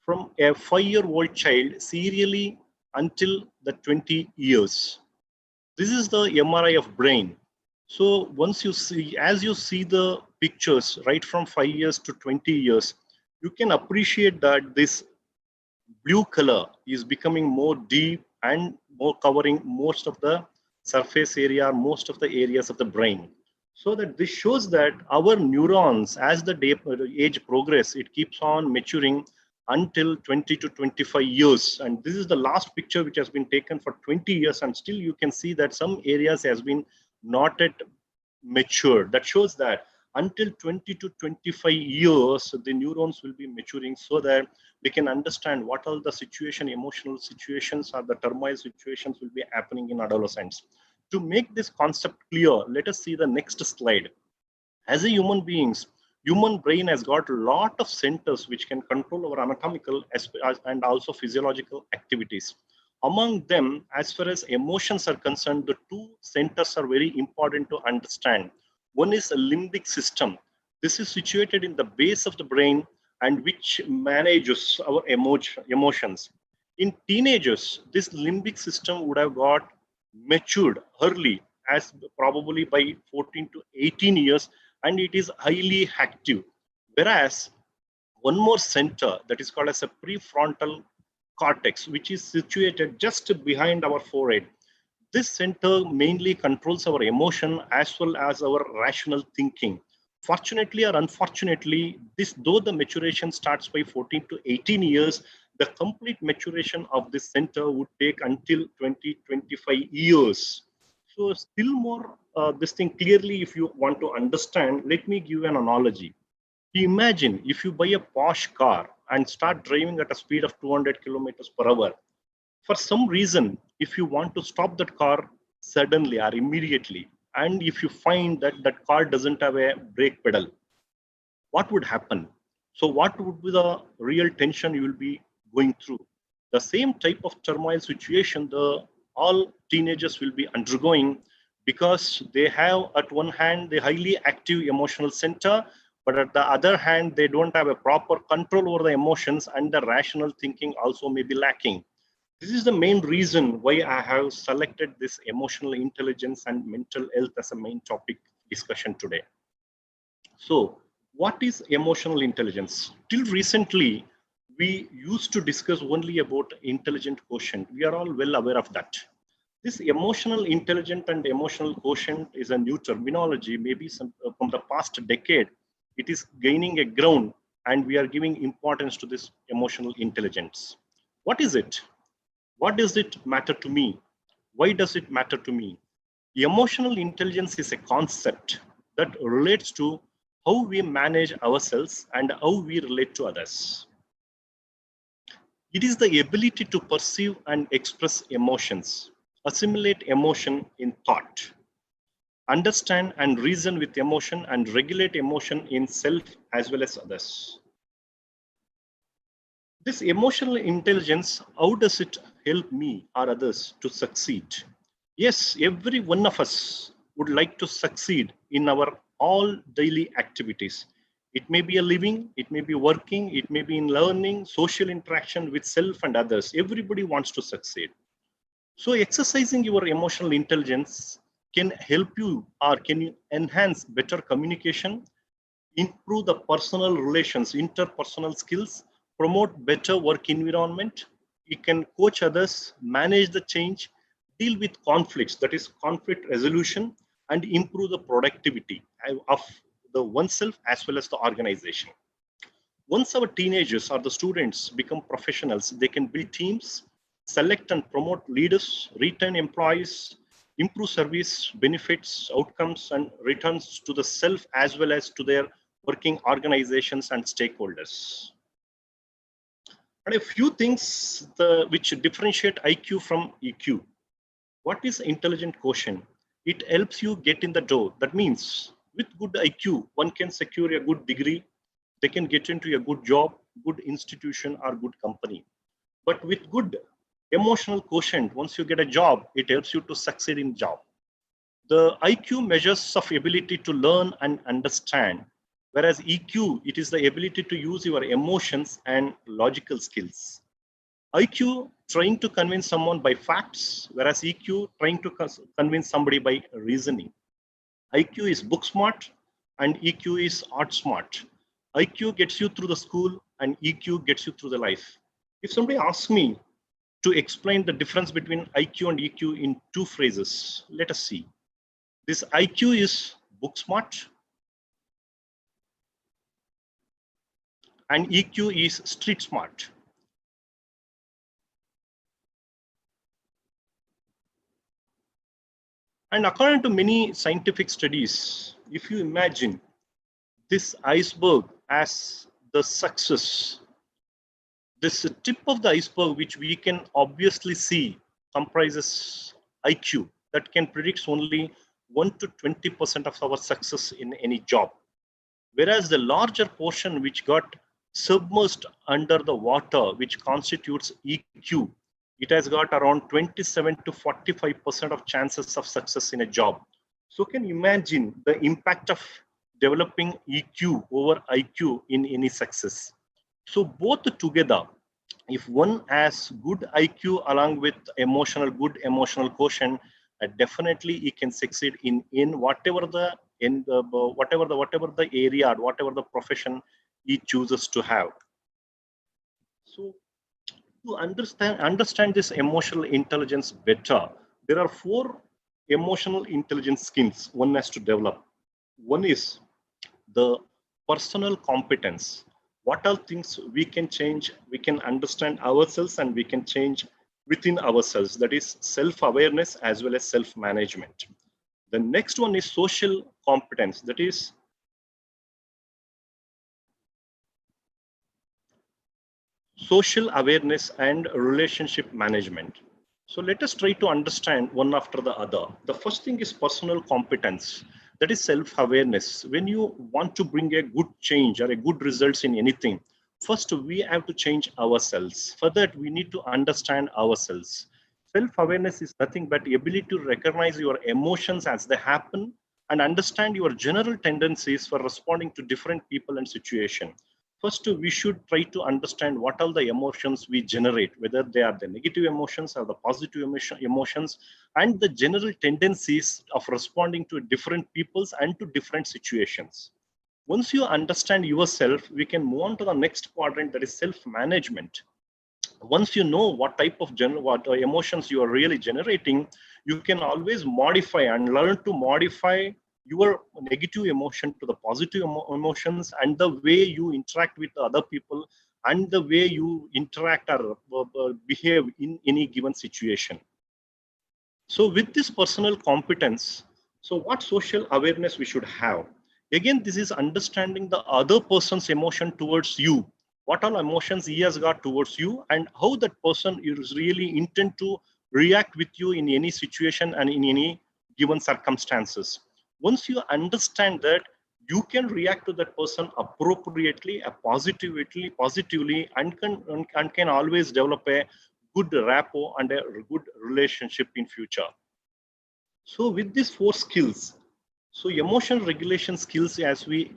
from a 5-year-old child serially until the 20 years. This is the MRI of brain. So once you see, as you see the pictures right from 5 years to 20 years, you can appreciate that this blue color is becoming more deep and more covering most of the surface area, most of the areas of the brain. So that this shows that our neurons, as the age progress, it keeps on maturing until 20 to 25 years. And this is the last picture which has been taken for 20 years. And still you can see that some areas has been not yet matured. That shows that until 20 to 25 years, the neurons will be maturing so that we can understand what all the emotional situations or the turmoil situations will be happening in adolescents. To make this concept clear, let us see the next slide. As a human beings, human brain has got a lot of centers which can control our anatomical and also physiological activities. Among them, as far as emotions are concerned, the 2 centers are very important to understand. One is a limbic system. This is situated in the base of the brain and which manages our emotions. In teenagers, this limbic system would have got matured early, as probably by 14 to 18 years, and it is highly active. Whereas one more center that is called as a prefrontal cortex, which is situated just behind our forehead. This center mainly controls our emotion as well as our rational thinking. Fortunately or unfortunately, though the maturation starts by 14 to 18 years, the complete maturation of this center would take until 20-25 years. So still more this thing clearly, if you want to understand, let me give an analogy. Imagine if you buy a posh car and start driving at a speed of 200 kilometers per hour. For some reason, if you want to stop that car suddenly or immediately, and if you find that that car doesn't have a brake pedal, what would happen? So what would be the real tension you will be going through? The same type of turmoil situation the all teenagers will be undergoing, because they have at one hand the highly active emotional center, but at the other hand they don't have a proper control over the emotions, and the rational thinking also may be lacking. This is the main reason why I have selected this emotional intelligence and mental health as a main topic discussion today. So what is emotional intelligence? Till recently, we used to discuss only about intelligent quotient. We are all well aware of that. This emotional intelligent and emotional quotient is a new terminology, maybe from the past decade. It is gaining a ground, and we are giving importance to this emotional intelligence. What is it? What does it matter to me? Why does it matter to me? Emotional intelligence is a concept that relates to how we manage ourselves and how we relate to others. It is the ability to perceive and express emotions, assimilate emotion in thought, understand and reason with emotion, and regulate emotion in self as well as others. This emotional intelligence, how does it help me or others to succeed? Yes, every one of us would like to succeed in our all daily activities. It may be a living, it may be working, it may be in learning, social interaction with self and others. Everybody wants to succeed. So exercising your emotional intelligence can help you, or can you enhance better communication, improve the personal relations, interpersonal skills, promote better work environment. You can coach others, manage the change, deal with conflicts, that is conflict resolution, and improve the productivity of the oneself as well as the organization. Once our teenagers or the students become professionals, they can build teams, select and promote leaders, retain employees, improve service, benefits, outcomes, and returns to the self as well as to their working organizations and stakeholders. And a few things which differentiate IQ from EQ. What is intelligent quotient? It helps you get in the door. That means with good IQ, one can secure a good degree, they can get into a good job, good institution, or good company. But with good emotional quotient, once you get a job, it helps you to succeed in job. The IQ measures of ability to learn and understand, whereas EQ, it is the ability to use your emotions and logical skills. IQ trying to convince someone by facts, whereas EQ trying to convince somebody by reasoning. IQ is book smart and EQ is art smart. IQ gets you through the school and EQ gets you through the life. If somebody asks me to explain the difference between IQ and EQ in two phrases, let us see. This IQ is book smart and EQ is street smart. And according to many scientific studies, if you imagine this iceberg as the success, this tip of the iceberg, which we can obviously see, comprises IQ that can predict only 1 to 20% of our success in any job. Whereas the larger portion which got submerged under the water, which constitutes EQ, it has got around 27 to 45% of chances of success in a job. So can you imagine the impact of developing EQ over IQ in any success? So both together, if one has good IQ along with good emotional quotient, definitely he can succeed in whatever the area, whatever the profession he chooses to have. So to understand this emotional intelligence better, there are 4 emotional intelligence skills one has to develop. One is the personal competence. what all things we can change, we can understand ourselves, and we can change within ourselves. That is self-awareness as well as self-management. The next one is social competence. That is social awareness and relationship management. So let us try to understand one after the other. The first thing is personal competence. That is self-awareness. When you want to bring a good change or a good results in anything, first we have to change ourselves. For that, we need to understand ourselves. Self-awareness is nothing but the ability to recognize your emotions as they happen and understand your general tendencies for responding to different people and situations. First, we should try to understand what are the emotions we generate, whether they are the negative emotions or the positive emotions, and the general tendencies of responding to different peoples and to different situations. Once you understand yourself, we can move on to the next quadrant, that is self-management. Once you know what type of emotions you are really generating, you can always modify and learn to modify your negative emotion to the positive emotions, and the way you interact with other people and the way you interact or behave in any given situation. So with this personal competence, so what social awareness we should have? Again, this is understanding the other person's emotion towards you, what all emotions he has got towards you, and how that person is really intent to react with you in any situation and in any given circumstances. Once you understand that, you can react to that person appropriately, positively, and can always develop a good rapport and a good relationship in future. So with these 4 skills, so emotion regulation skills, as we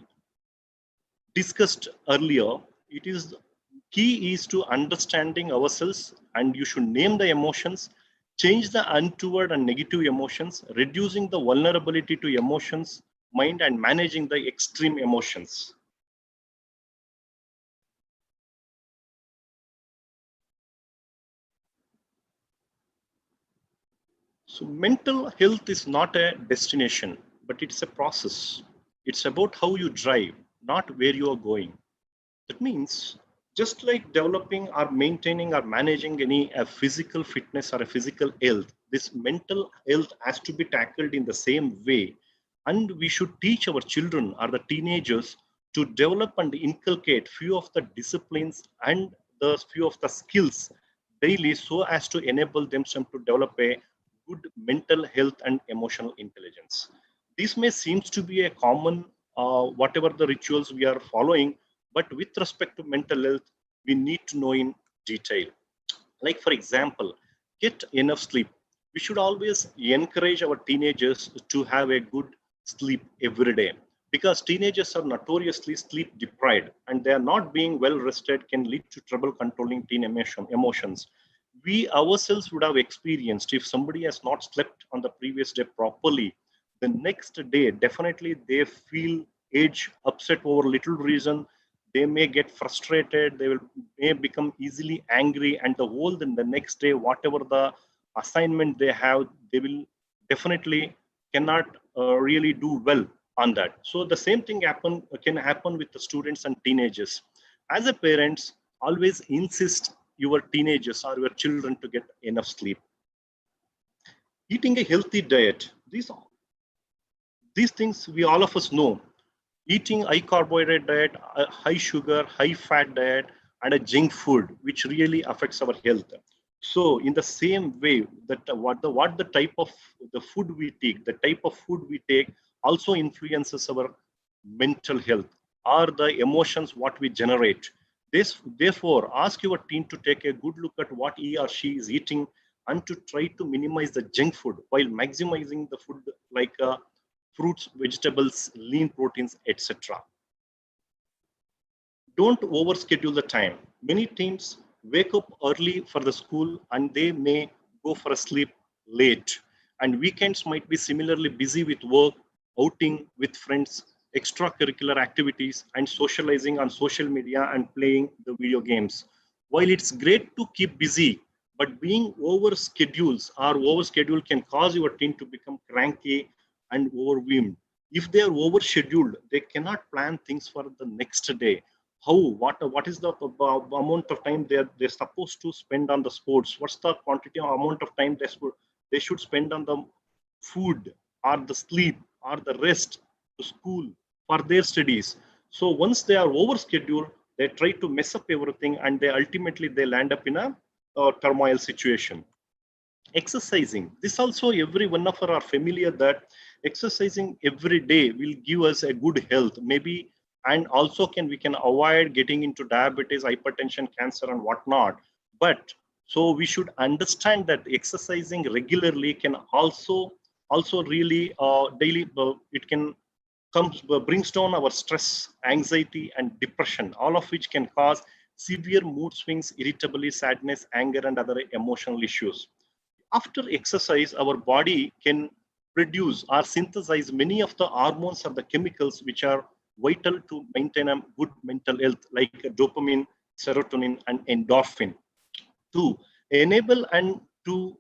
discussed earlier, it is key is to understanding ourselves, and you should name the emotions, change the untoward and negative emotions, reducing the vulnerability to emotions, mind, and managing the extreme emotions. So mental health is not a destination, but it's a process. It's about how you drive, not where you are going. That means just like developing or maintaining or managing any physical fitness or a physical health, this mental health has to be tackled in the same way. And we should teach our children or the teenagers to develop and inculcate few of the disciplines and the few of the skills daily, so as to enable themselves to develop a good mental health and emotional intelligence. This may seems to be a common whatever the rituals we are following, but with respect to mental health, we need to know in detail. Like for example, get enough sleep. We should always encourage our teenagers to have a good sleep every day, because teenagers are notoriously sleep deprived, and they are not being well rested can lead to trouble controlling teen emotions. We ourselves would have experienced, if somebody has not slept on the previous day properly, the next day definitely they feel edge upset over little reason. They may get frustrated, may become easily angry, and the next day, whatever the assignment they have, they will definitely cannot really do well on that. So the same thing can happen with the students and teenagers. As a parents, always insist your teenagers or your children to get enough sleep. Eating a healthy diet, these things we all of us know. Eating high carbohydrate diet, a high sugar, high fat diet, and a junk food, which really affects our health. So in the same way, that what the type of the food we take, the type of food we take also influences our mental health or the emotions what we generate. Therefore, ask your teen to take a good look at what he or she is eating, and to try to minimize the junk food while maximizing the food like fruits, vegetables, lean proteins, etc. Don't overschedule the time. Many teens wake up early for the school and they may go for a sleep late. And weekends might be similarly busy with work, outing with friends, extracurricular activities, and socializing on social media and playing the video games. While it's great to keep busy, but being overscheduled can cause your teen to become cranky and overwhelmed. If they are overscheduled, they cannot plan things for the next day. what is the amount of time they're supposed to spend on the sports, what's the quantity or amount of time they should spend on the food or the sleep or the rest to school for their studies. So once they are over scheduled, they try to mess up everything, and they ultimately they land up in a turmoil situation. Exercising, this also every one of us are familiar that exercising every day will give us a good health, maybe, and also we can avoid getting into diabetes, hypertension, cancer and whatnot. But so we should understand that exercising regularly can also really daily it can brings down our stress, anxiety and depression, all of which can cause severe mood swings, irritability, sadness, anger and other emotional issues. After exercise, our body can produce or synthesize many of the hormones or the chemicals which are vital to maintain a good mental health, like dopamine, serotonin, and endorphin, to enable and to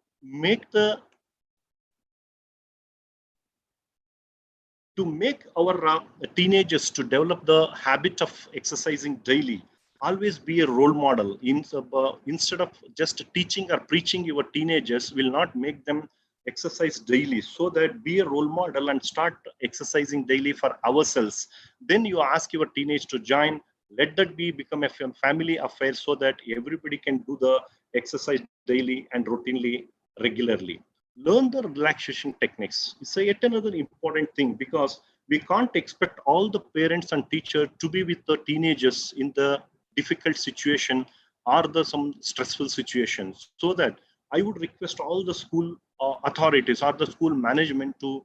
make our teenagers to develop the habit of exercising daily. Always be a role model. Instead of just teaching or preaching, your teenagers will not make them exercise daily. So that be a role model and start exercising daily for ourselves. Then you ask your teenage to join. Let that become a family affair, so that everybody can do the exercise daily and routinely, regularly. Learn the relaxation techniques. It's yet another important thing, because we can't expect all the parents and teachers to be with the teenagers in the difficult situation or some stressful situations. So that I would request all the school authorities or the school management to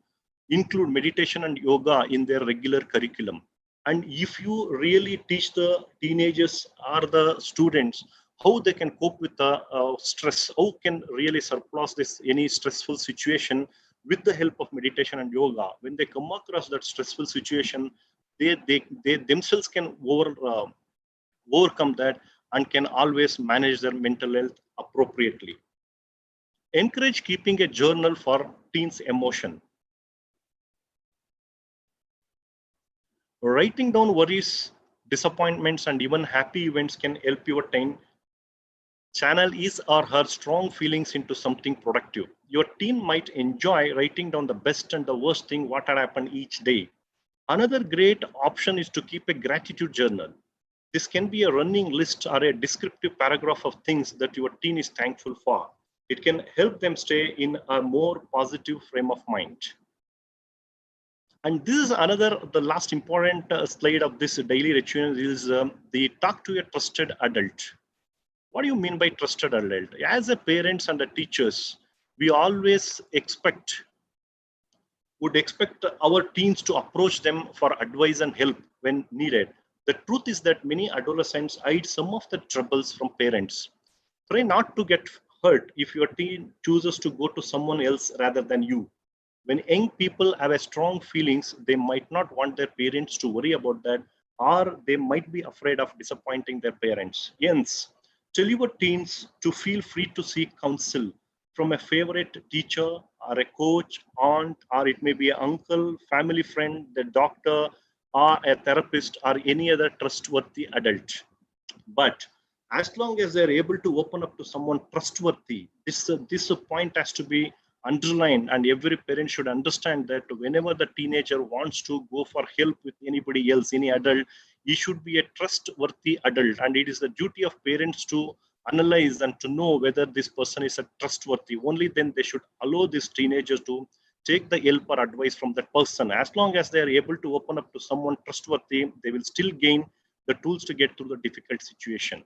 include meditation and yoga in their regular curriculum. And if you really teach the teenagers or the students how they can cope with the stress, how can really surpass this any stressful situation with the help of meditation and yoga, when they come across that stressful situation, they themselves can overcome that and can always manage their mental health appropriately. Encourage keeping a journal for teens' emotion. Writing down worries, disappointments, and even happy events can help your teen channel his or her strong feelings into something productive. Your teen might enjoy writing down the best and the worst thing what had happened each day. Another great option is to keep a gratitude journal. This can be a running list or a descriptive paragraph of things that your teen is thankful for. It can help them stay in a more positive frame of mind. And this is the last important slide of this daily ritual is the talk to a trusted adult. What do you mean by trusted adult? As a parents and the teachers, we always would expect our teens to approach them for advice and help when needed. The truth is that many adolescents hide some of the troubles from parents. Try not to get hurt if your teen chooses to go to someone else rather than you. When young people have a strong feelings, they might not want their parents to worry about that, or they might be afraid of disappointing their parents. Hence, tell your teens to feel free to seek counsel from a favorite teacher or a coach, aunt, or it may be an uncle, family friend, the doctor, or a therapist, or any other trustworthy adult. But as long as they're able to open up to someone trustworthy, this point has to be underlined, and every parent should understand that whenever the teenager wants to go for help with anybody else, any adult, he should be a trustworthy adult, and it is the duty of parents to analyze and to know whether this person is a trustworthy. Only then they should allow these teenagers to take the help or advice from that person. As long as they are able to open up to someone trustworthy, they will still gain the tools to get through the difficult situation.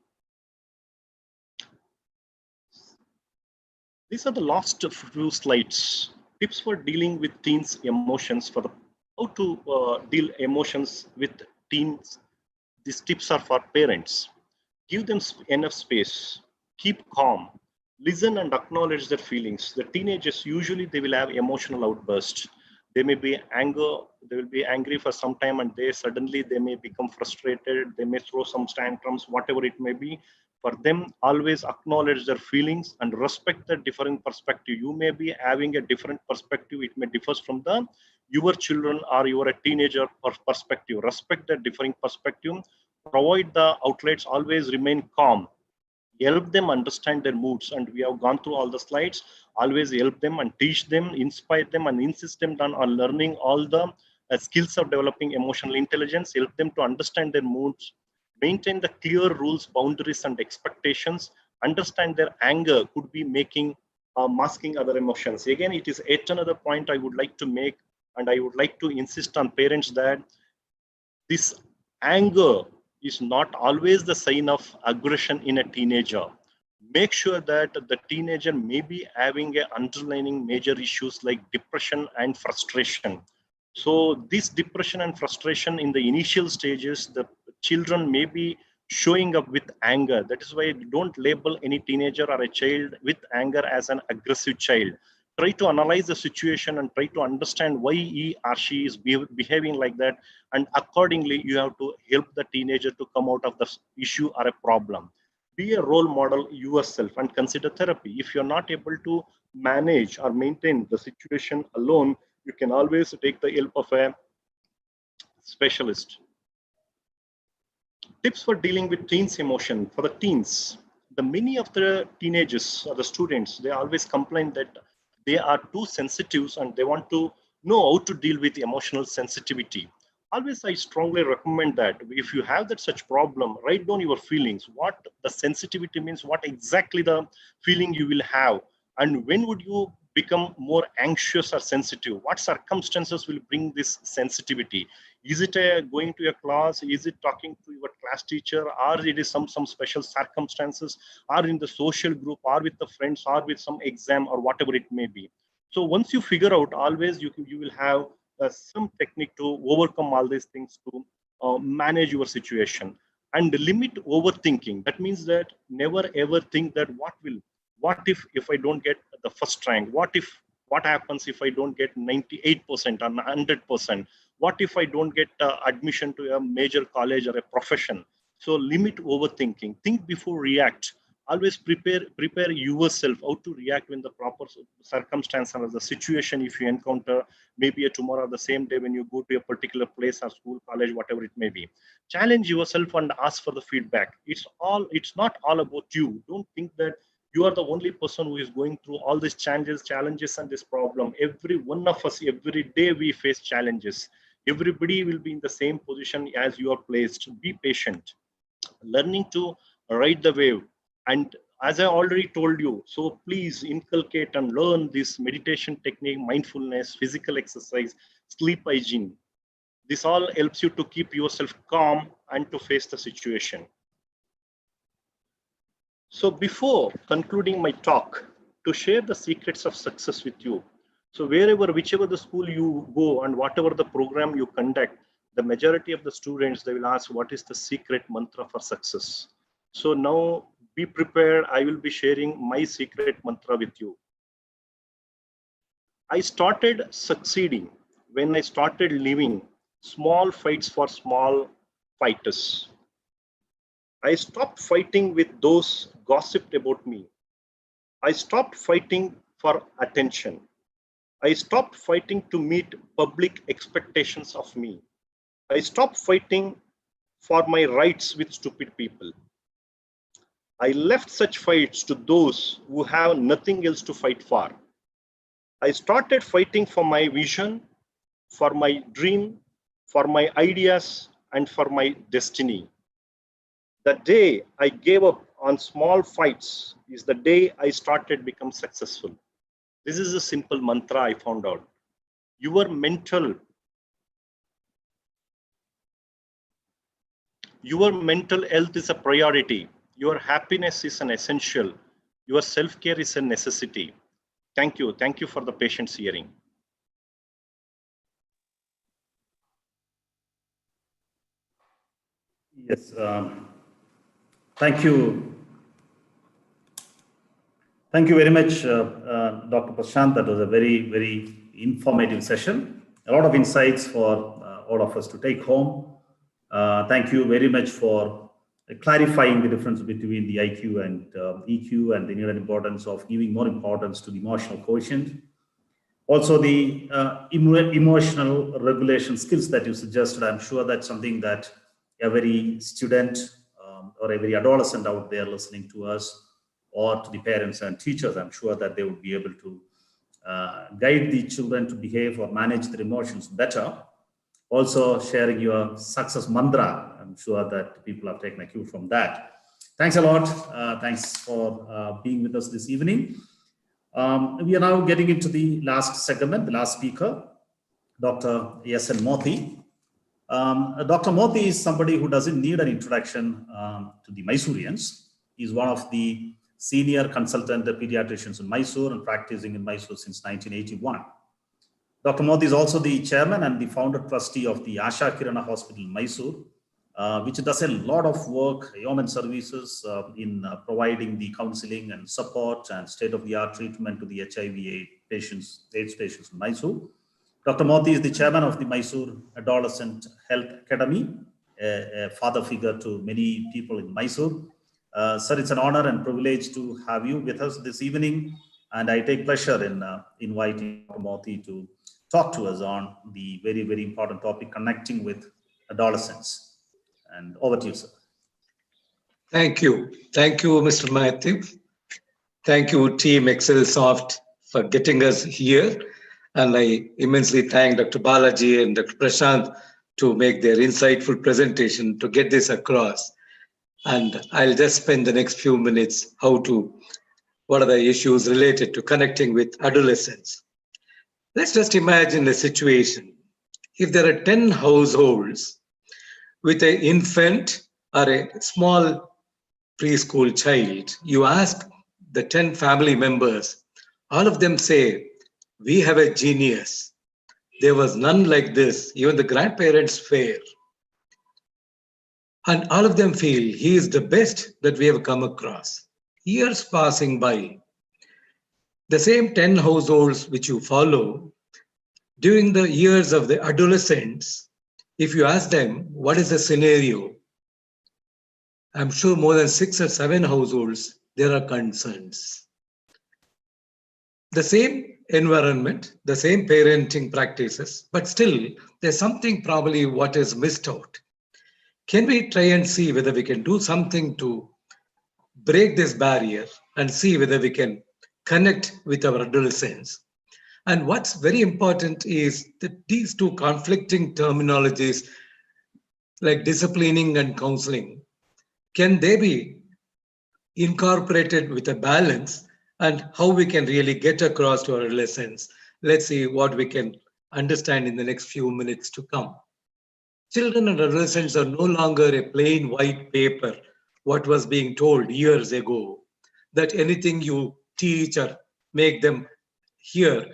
These are the last few slides. Tips for dealing with teens' emotions, for how to deal emotions with teens. These tips are for parents. Give them enough space. Keep calm. Listen and acknowledge their feelings. The teenagers, usually they will have emotional outbursts. They may be they will be angry for some time, and they may become frustrated. They may throw some tantrums, whatever it may be. For them, always acknowledge their feelings and respect the different perspective. You may be having a different perspective. It may differ from your children or your teenager perspective. Respect the differing perspective. provide the outlets, always remain calm, help them understand their moods. And we have gone through all the slides. Always help them and teach them, inspire them, and insist them on learning all the skills of developing emotional intelligence. Help them to understand their moods, maintain the clear rules, boundaries, and expectations. Understand their anger could be making masking other emotions. Again, it is yet another point I would like to make, and I would like to insist on parents that this anger is not always the sign of aggression in a teenager. Make sure that the teenager may be having a underlying major issues like depression and frustration. So this depression and frustration in the initial stages, the children may be showing up with anger. That is why don't label any teenager or a child with anger as an aggressive child. Try to analyze the situation and try to understand why he or she is behaving like that, and accordingly you have to help the teenager to come out of the issue or a problem. Be a role model yourself and consider therapy. If you're not able to manage or maintain the situation alone, you can always take the help of a specialist. Tips for dealing with teens emotion. For the teens, the many of the teenagers or the students, they always complain that they are too sensitive and they want to know how to deal with emotional sensitivity. Always, I strongly recommend that if you have that such problem, write down your feelings, what the sensitivity means, what exactly the feeling you will have, and when would you become more anxious or sensitive, what circumstances will bring this sensitivity. Is it going to a class, is it talking to your class teacher, or it is some special circumstances, or in the social group, or with the friends, or with some exam, or whatever it may be. So once you figure out, always you will have some technique to overcome all these things to manage your situation. And limit overthinking. That means that never ever think that what if I don't get the first rank, what happens if I don't get 98% or 100%, what if I don't get admission to a major college or a profession. So limit overthinking, think before react. Always prepare yourself how to react when the proper circumstance or the situation if you encounter, maybe tomorrow the same day when you go to a particular place or school, college, whatever it may be. Challenge yourself and ask for the feedback. It's not all about you. Don't think that you are the only person who is going through all these challenges and this problem. Every one of us, every day we face challenges. Everybody will be in the same position as you are placed. Be patient. Learning to ride the wave. And as I already told you, so please inculcate and learn this meditation technique, mindfulness, physical exercise, sleep hygiene. This all helps you to keep yourself calm and to face the situation. So before concluding my talk, to share the secrets of success with you. So whichever the school you go and whatever the program you conduct, the majority of the students, they will ask, what is the secret mantra for success? So now be prepared. I will be sharing my secret mantra with you. I started succeeding when I started living small fights for small fighters. I stopped fighting with those gossiped about me. I stopped fighting for attention. I stopped fighting to meet public expectations of me. I stopped fighting for my rights with stupid people. I left such fights to those who have nothing else to fight for. I started fighting for my vision, for my dream, for my ideas, and for my destiny. The day I gave up on small fights is the day I started become successful. This is a simple mantra I found out. Your mental health is a priority. Your happiness is an essential. Your self-care is a necessity. Thank you. Thank you for the patience hearing. Yes. Thank you. Thank you very much, Dr. Prashanth. That was a very, very informative session. A lot of insights for all of us to take home. Thank you very much for clarifying the difference between the IQ and EQ and the needed importance of giving more importance to the emotional quotient. Also, the emotional regulation skills that you suggested, I'm sure that's something that every student or every adolescent out there listening to us, or to the parents and teachers, I'm sure that they would be able to guide the children to behave or manage their emotions better. Also sharing your success mantra. I'm sure that people have taken a cue from that. Thanks a lot. Thanks for being with us this evening. We are now getting into the last segment, the last speaker, Dr. N Mothi. Dr. Mothi is somebody who doesn't need an introduction to the Mysoreans. He's one of the senior consultant pediatricians in Mysore and practicing in Mysore since 1981. Dr. Mothi is also the chairman and the founder trustee of the Asha Kirana Hospital in Mysore, which does a lot of work, human services in providing the counseling and support and state-of-the-art treatment to the HIV/AIDS patients in Mysore. Dr. Mothi is the chairman of the Mysore Adolescent Health Academy, a father figure to many people in Mysore. Sir, it's an honor and privilege to have you with us this evening, and I take pleasure in inviting Dr. Mothi to talk to us on the very, very important topic, connecting with adolescents. And over to you, sir. Thank you. Thank you, Mr. Mahathir. Thank you, Team ExcelSoft, for getting us here. And I immensely thank Dr. Balaji and Dr. Prashanth to make their insightful presentation to get this across. And I'll just spend the next few minutes what are the issues related to connecting with adolescents. Let's just imagine a situation. If there are 10 households with an infant or a small preschool child, you ask the 10 family members, all of them say, we have a genius. There was none like this. Even the grandparents fail. And all of them feel he is the best that we have come across. Years passing by, the same 10 households which you follow, during the years of the adolescents, if you ask them, what is the scenario? I'm sure more than 6 or 7 households, there are concerns. The same environment, the same parenting practices, but still there's something probably what is missed out. Can we try and see whether we can do something to break this barrier and see whether we can connect with our adolescents? And what's very important is that these two conflicting terminologies like disciplining and counseling, can they be incorporated with a balance, and how we can really get across to our adolescents? Let's see what we can understand in the next few minutes to come. Children and adolescents are no longer a plain white paper, what was being told years ago, that anything you teach or make them hear,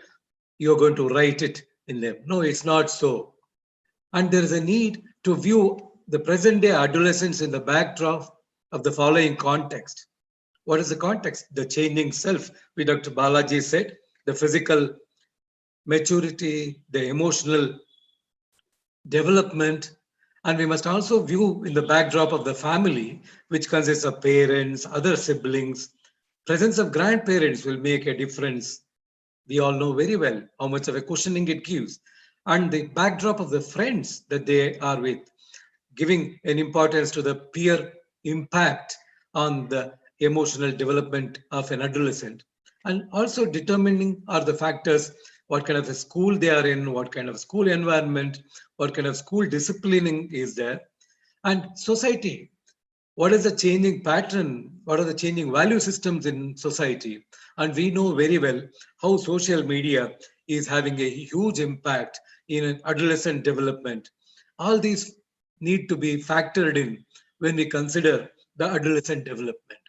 you're going to write it in them. No, it's not so. And there is a need to view the present day adolescents in the backdrop of the following context. What is the context? The changing self, which Dr. Balaji said, the physical maturity, the emotional development, and we must also view in the backdrop of the family, which consists of parents, other siblings. Presence of grandparents will make a difference. We all know very well how much of a cushioning it gives. And the backdrop of the friends that they are with, giving an importance to the peer impact on the emotional development of an adolescent. And also determining are the factors, what kind of a school they are in, what kind of school environment, what kind of school disciplining is there, and society. What is the changing pattern? What are the changing value systems in society? And we know very well how social media is having a huge impact in adolescent development. All these need to be factored in when we consider the adolescent development.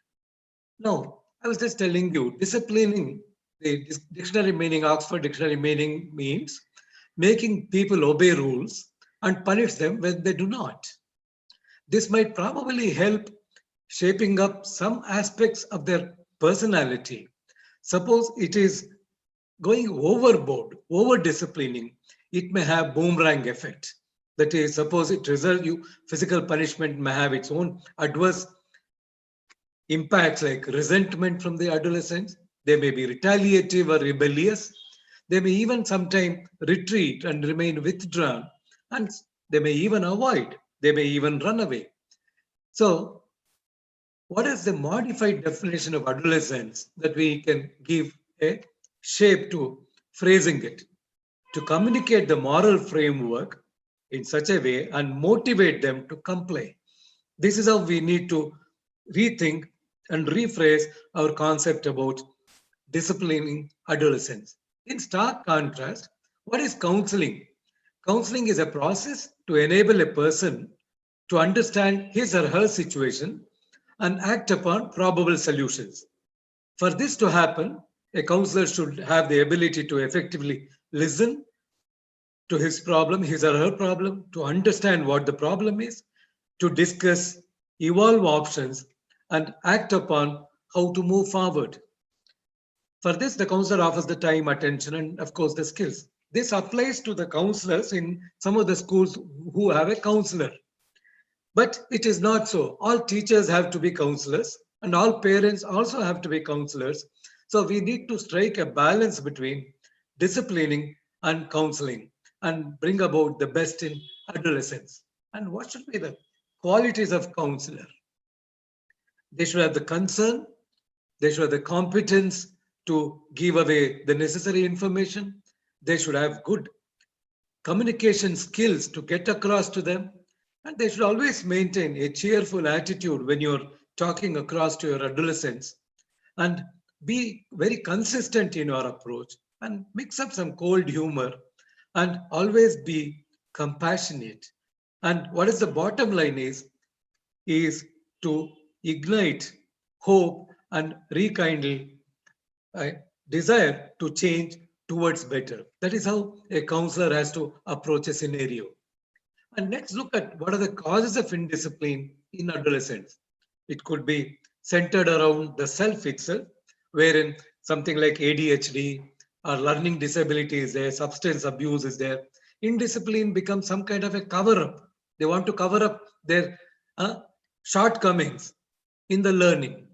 Now, I was just telling you, disciplining, the dictionary meaning, Oxford dictionary meaning means making people obey rules and punish them when they do not. This might probably help shaping up some aspects of their personality. Suppose it is going overboard, over-disciplining, it may have boomerang effect. That is, suppose it results you, physical punishment may have its own adverse impacts like resentment from the adolescents. They may be retaliative or rebellious. They may even sometimes retreat and remain withdrawn, and they may even avoid They may even run away. So what is the modified definition of adolescence that we can give a shape to phrasing it? To communicate the moral framework in such a way and motivate them to comply. This is how we need to rethink and rephrase our concept about disciplining adolescents. In stark contrast, what is counseling? Counseling is a process to enable a person to understand his or her situation and act upon probable solutions. For this to happen, a counselor should have the ability to effectively listen to his problem, his or her problem, to understand what the problem is, to discuss, evolve options, and act upon how to move forward. For this, the counselor offers the time, attention, and of course the skills. This applies to the counselors in some of the schools who have a counselor. But it is not so. All teachers have to be counselors, and all parents also have to be counselors. So we need to strike a balance between disciplining and counseling and bring about the best in adolescence. And what should be the qualities of counselor? They should have the concern, they should have the competence to give away the necessary information, they should have good communication skills to get across to them, and they should always maintain a cheerful attitude when you're talking across to your adolescents, and be very consistent in your approach and mix up some cold humor and always be compassionate. And what is the bottom line is to ignite hope and rekindle a desire to change towards better. That is how a counselor has to approach a scenario. And let's look at what are the causes of indiscipline in adolescents. It could be centered around the self itself, wherein something like ADHD or learning disability is there, substance abuse is there. Indiscipline becomes some kind of a cover up. They want to cover up their shortcomings in the learning.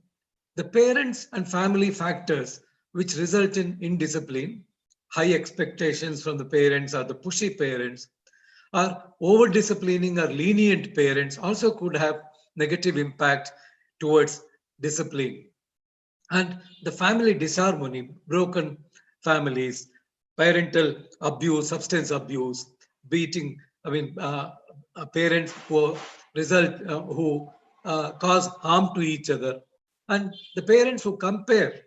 The parents and family factors which result in indiscipline, high expectations from the parents or the pushy parents, or over disciplining or lenient parents also could have negative impact towards discipline. And the family disharmony, broken families, parental abuse, substance abuse, beating, parents who cause harm to each other, and the parents who compare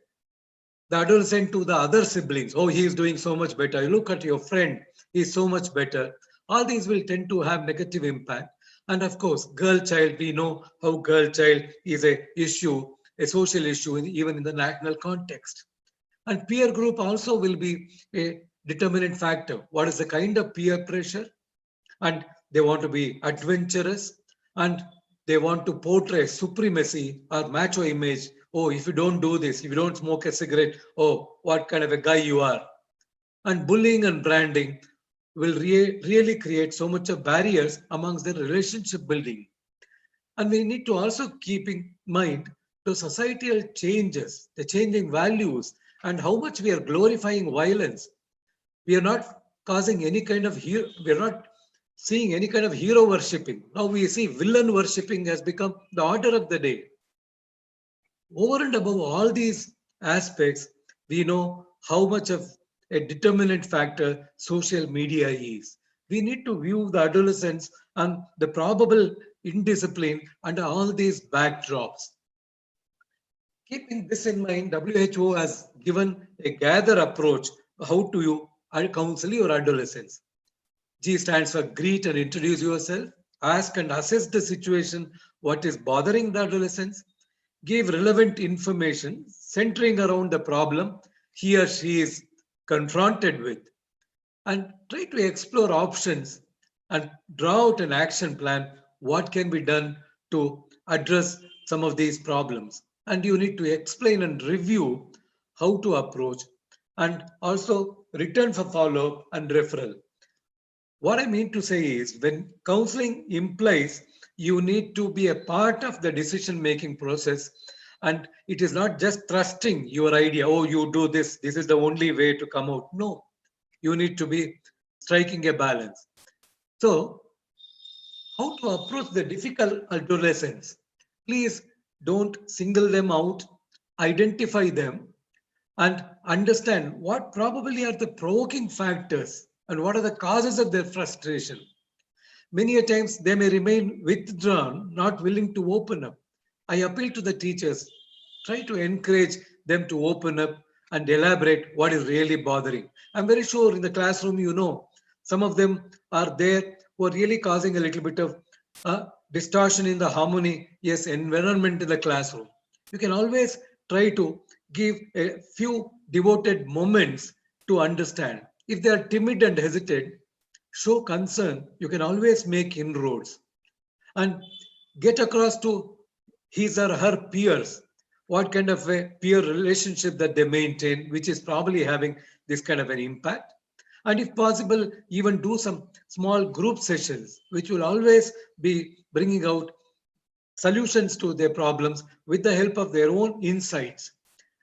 the adolescent to the other siblings. Oh, he is doing so much better. You look at your friend, he's so much better. All these will tend to have negative impact. And of course, girl child, we know how girl child is a issue, a social issue, even in the national context. And peer group also will be a determinant factor. What is the kind of peer pressure? And they want to be adventurous, and they want to portray supremacy or macho image. Oh, if you don't do this, if you don't smoke a cigarette, oh, what kind of a guy you are. And bullying and branding will really create so much of barriers amongst the relationship building. And we need to also keep in mind the societal changes, the changing values, and how much we are glorifying violence. We are not causing any kind of we are not seeing any kind of hero worshipping. Now we see villain worshipping has become the order of the day. Over and above all these aspects, we know how much of a determinant factor social media is. We need to view the adolescents and the probable indiscipline under all these backdrops. Keeping this in mind, WHO has given a gather approach how to you counsel your adolescents. G stands for greet and introduce yourself, ask and assess the situation, what is bothering the adolescents, give relevant information centering around the problem he or she is confronted with, and try to explore options and draw out an action plan, what can be done to address some of these problems. And you need to explain and review how to approach, and also return for follow-up and referral. What I mean to say is, when counseling implies you need to be a part of the decision-making process, and it is not just thrusting your idea, oh, you do this, this is the only way to come out. No, you need to be striking a balance. So how to approach the difficult adolescents. Please don't single them out, identify them, and understand what probably are the provoking factors and what are the causes of their frustration. Many a times they may remain withdrawn, not willing to open up. I appeal to the teachers, try to encourage them to open up and elaborate what is really bothering. I'm very sure in the classroom, some of them are there who are really causing a little bit of distortion in the harmony, yes, environment in the classroom. You can always try to give a few devoted moments to understand. If they are timid and hesitant, show concern. You can always make inroads and get across to his or her peers what kind of a peer relationship that they maintain, which is probably having this kind of an impact. And if possible, even do some small group sessions, which will always be bringing out solutions to their problems with the help of their own insights.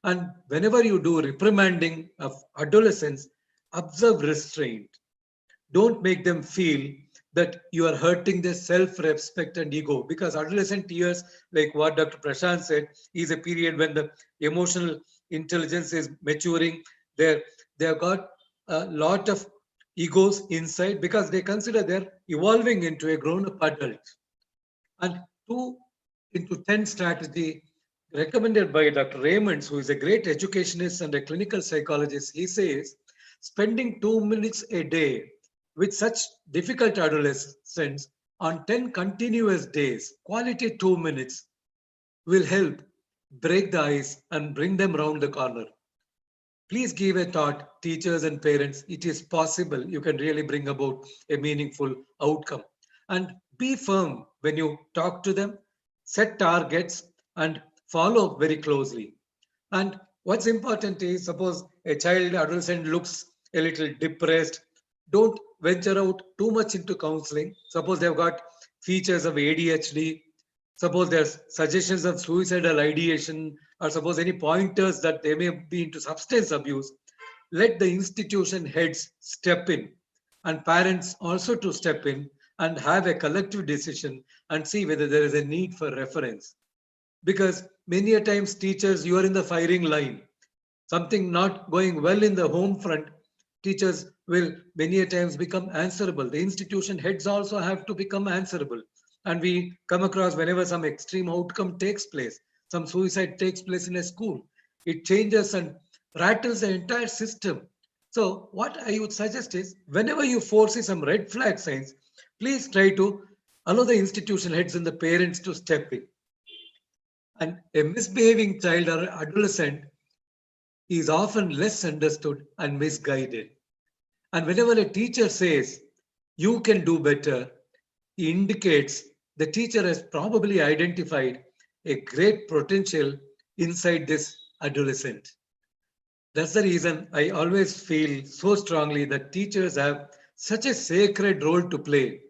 And whenever you do reprimanding of adolescents, observe restraint. Don't make them feel that you are hurting their self-respect and ego, because adolescent years, like what Dr. Prashanth said, is a period when the emotional intelligence is maturing. They have got a lot of egos inside because they consider they're evolving into a grown-up adult. And 2 into 10 strategy recommended by Dr. Raymonds, who is a great educationist and a clinical psychologist, he says, spending 2 minutes a day with such difficult adolescents on 10 continuous days, quality 2 minutes, will help break the ice and bring them round the corner. Please give a thought, teachers and parents. It is possible you can really bring about a meaningful outcome. And be firm when you talk to them, set targets, and follow up very closely. And what's important is, suppose a child adolescent looks a little depressed, don't venture out too much into counseling. Suppose they've got features of ADHD, suppose there's suggestions of suicidal ideation, or suppose any pointers that they may be into substance abuse. Let the institution heads step in, and parents also to step in and have a collective decision and see whether there is a need for reference. Because many a times teachers, you are in the firing line. Something not going well in the home front, teachers will many a times become answerable. The institution heads also have to become answerable. And we come across whenever some extreme outcome takes place, some suicide takes place in a school, it changes and rattles the entire system. So what I would suggest is, whenever you foresee some red flag signs, please try to allow the institution heads and the parents to step in. And a misbehaving child or adolescent is often less understood and misguided. And whenever a teacher says, you can do better, he indicates the teacher has probably identified a great potential inside this adolescent. That's the reason I always feel so strongly that teachers have such a sacred role to play,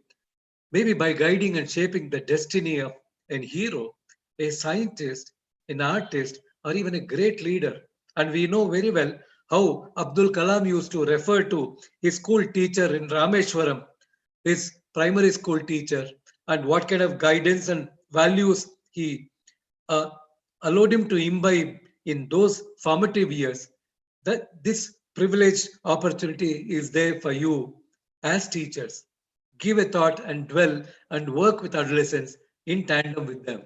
maybe by guiding and shaping the destiny of a hero, a scientist, an artist, or even a great leader. And we know very well how Abdul Kalam used to refer to his school teacher in Rameshwaram, his primary school teacher, and what kind of guidance and values he allowed him to imbibe in those formative years. That this privileged opportunity is there for you as teachers. Give a thought and dwell and work with adolescents in tandem with them.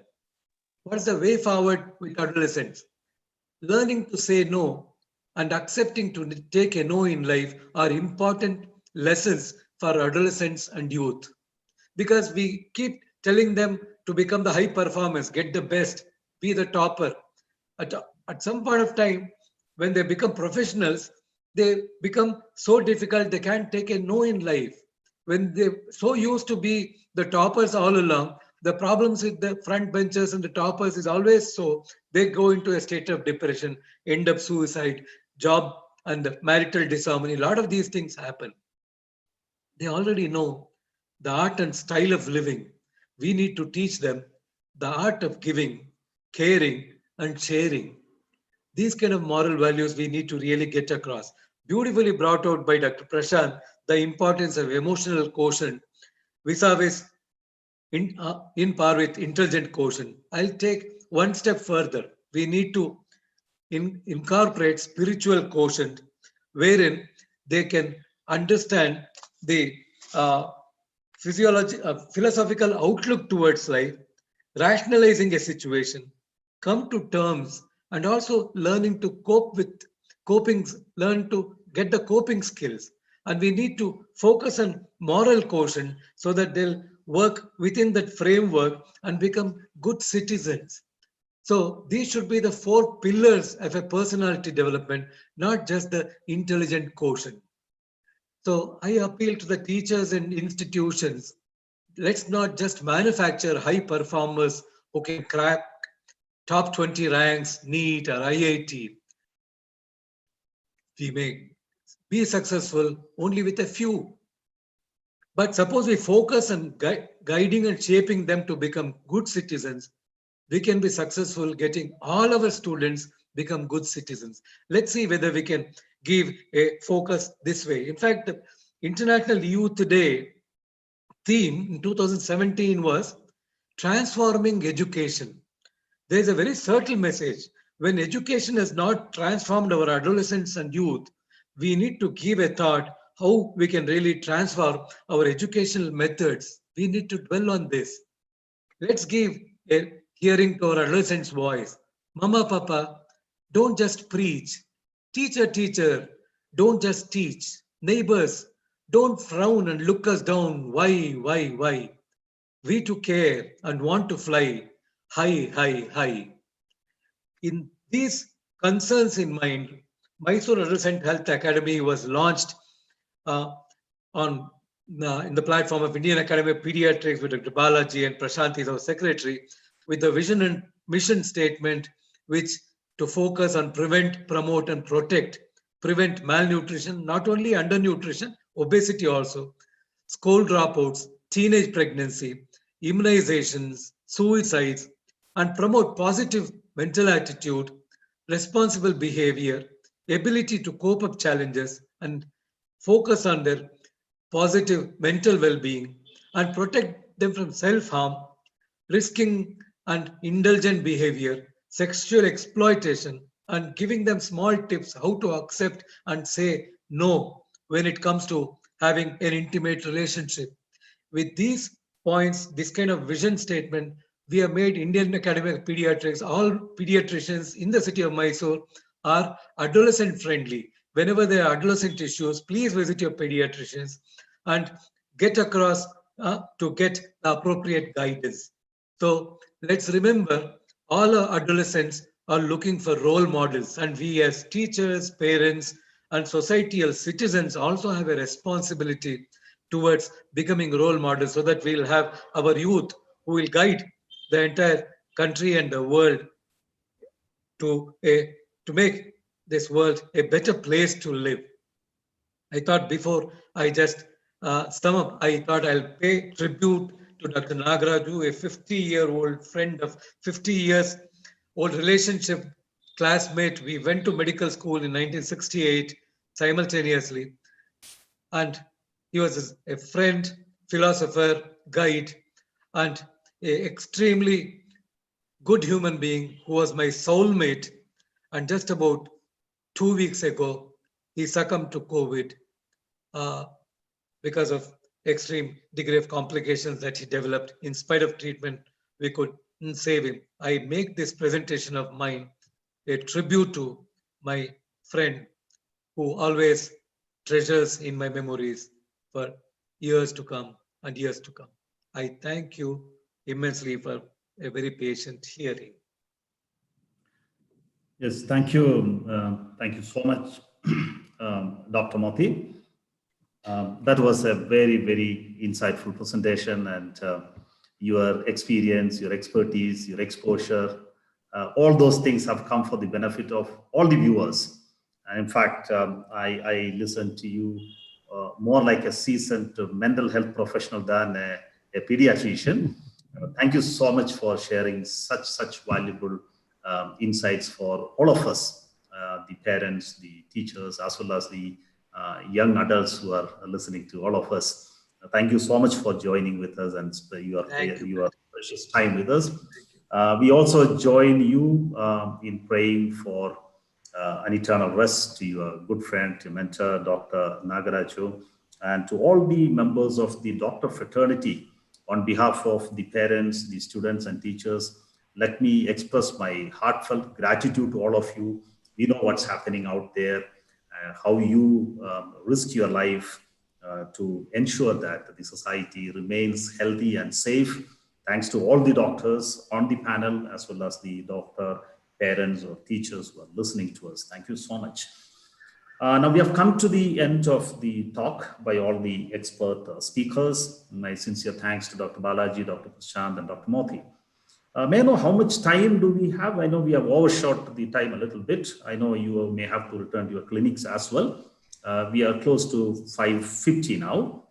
What's the way forward with adolescents? Learning to say no and accepting to take a no in life are important lessons for adolescents and youth. Because we keep telling them to become the high performers, get the best, be the topper. At some point of time, when they become professionals, they become so difficult they can't take a no in life. When they're so used to be the toppers all along, the problems with the front benchers and the toppers is always so, they go into a state of depression, end up suicide, job and marital disharmony. A lot of these things happen. They already know the art and style of living. We need to teach them the art of giving, caring, and sharing. These kind of moral values we need to really get across. Beautifully brought out by Dr. Prashanth, the importance of emotional quotient vis-a-vis in par with intelligent quotient. I'll take one step further. We need to incorporate spiritual quotient, wherein they can understand the philosophical outlook towards life, rationalizing a situation, come to terms, and also learning to learn to get the coping skills. And we need to focus on moral quotient so that they'll work within that framework and become good citizens. So these should be the 4 pillars of a personality development, not just the intelligent quotient. So I appeal to the teachers and institutions. Let's not just manufacture high performers who can crack top 20 ranks, NEET or IIT. We may be successful only with a few. But suppose we focus on guiding and shaping them to become good citizens, we can be successful getting all our students become good citizens. Let's see whether we can give a focus this way. In fact, the International Youth Day theme in 2017 was transforming education. There is a very subtle message. When education has not transformed our adolescents and youth, we need to give a thought how we can really transform our educational methods. We need to dwell on this. Let's give a hearing to our adolescents' voice. Mama, Papa, don't just preach. Teacher, don't just teach. Neighbors, don't frown and look us down. Why? We too care and want to fly high. In these concerns in mind, Mysore Adolescent Health Academy was launched in the platform of Indian Academy of Pediatrics with Dr. Balaji and Prashanth is our secretary, with a vision and mission statement which to focus on prevent, promote and prevent malnutrition, not only undernutrition, obesity also, school dropouts, teenage pregnancy, immunizations, suicides, and promote positive mental attitude, responsible behavior, ability to cope up challenges, and focus on their positive mental well-being, and protect them from self-harm, risking and indulgent behavior, sexual exploitation, and giving them small tips how to accept and say no when it comes to having an intimate relationship. With these points, this kind of vision statement, we have made Indian Academy of Pediatrics, all pediatricians in the city of Mysore are adolescent friendly. Whenever there are adolescent issues, please visit your pediatricians and get across to get the appropriate guidance. So let's remember, all our adolescents are looking for role models, and we as teachers, parents, and societal citizens also have a responsibility towards becoming role models so that we'll have our youth who will guide the entire country and the world to make this world a better place to live. I thought before I just sum up, I thought I'll pay tribute to Dr. Nagaraju, a 50-year-old friend of 50 years old relationship, classmate. We went to medical school in 1968 simultaneously. And he was a friend, philosopher, guide, and an extremely good human being who was my soulmate. And just about 2 weeks ago, he succumbed to COVID because of extreme degree of complications that he developed. In spite of treatment, we couldn't save him. I make this presentation of mine a tribute to my friend who always treasures in my memories for years to come and years to come. I thank you immensely for a very patient hearing. Yes, thank you. Thank you so much, Dr. Mothi. That was a very, very insightful presentation, and your experience, your expertise, your exposure, all those things have come for the benefit of all the viewers. And in fact, I listened to you more like a seasoned mental health professional than a pediatrician. Thank you so much for sharing such valuable insights for all of us, the parents, the teachers, as well as the young adults who are listening to all of us. Thank you so much for joining with us and your precious time with us. We also join you in praying for an eternal rest to your good friend, your mentor, Dr. Nagaraju, and to all the members of the doctor fraternity. On behalf of the parents, the students and teachers, let me express my heartfelt gratitude to all of you. We know what's happening out there, how you risk your life to ensure that the society remains healthy and safe. Thanks to all the doctors on the panel, as well as the doctor, parents or teachers who are listening to us. Thank you so much. Now we have come to the end of the talk by all the expert speakers. My sincere thanks to Dr. Balaji, Dr. Prashanth, and Dr. Mothi. May I know how much time do we have? I know we have overshot the time a little bit. I know you may have to return to your clinics as well. We are close to 5:50 now.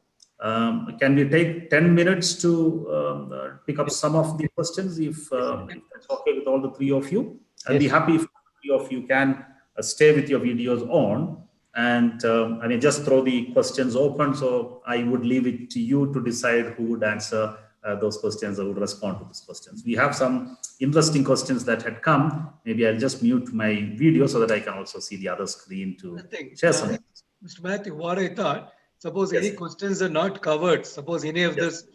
Can we take 10 minutes to pick up some of the questions if that's okay with all the three of you? I'll be happy if the three of you can stay with your videos on, and I mean, just throw the questions open. So I would leave it to you to decide who would answer those questions or would respond to those questions. We have some interesting questions that had come. Maybe I'll just mute my video so that I can also see the other screen to share some. Mr. Matthew, what I thought, suppose any questions are not covered, suppose any of this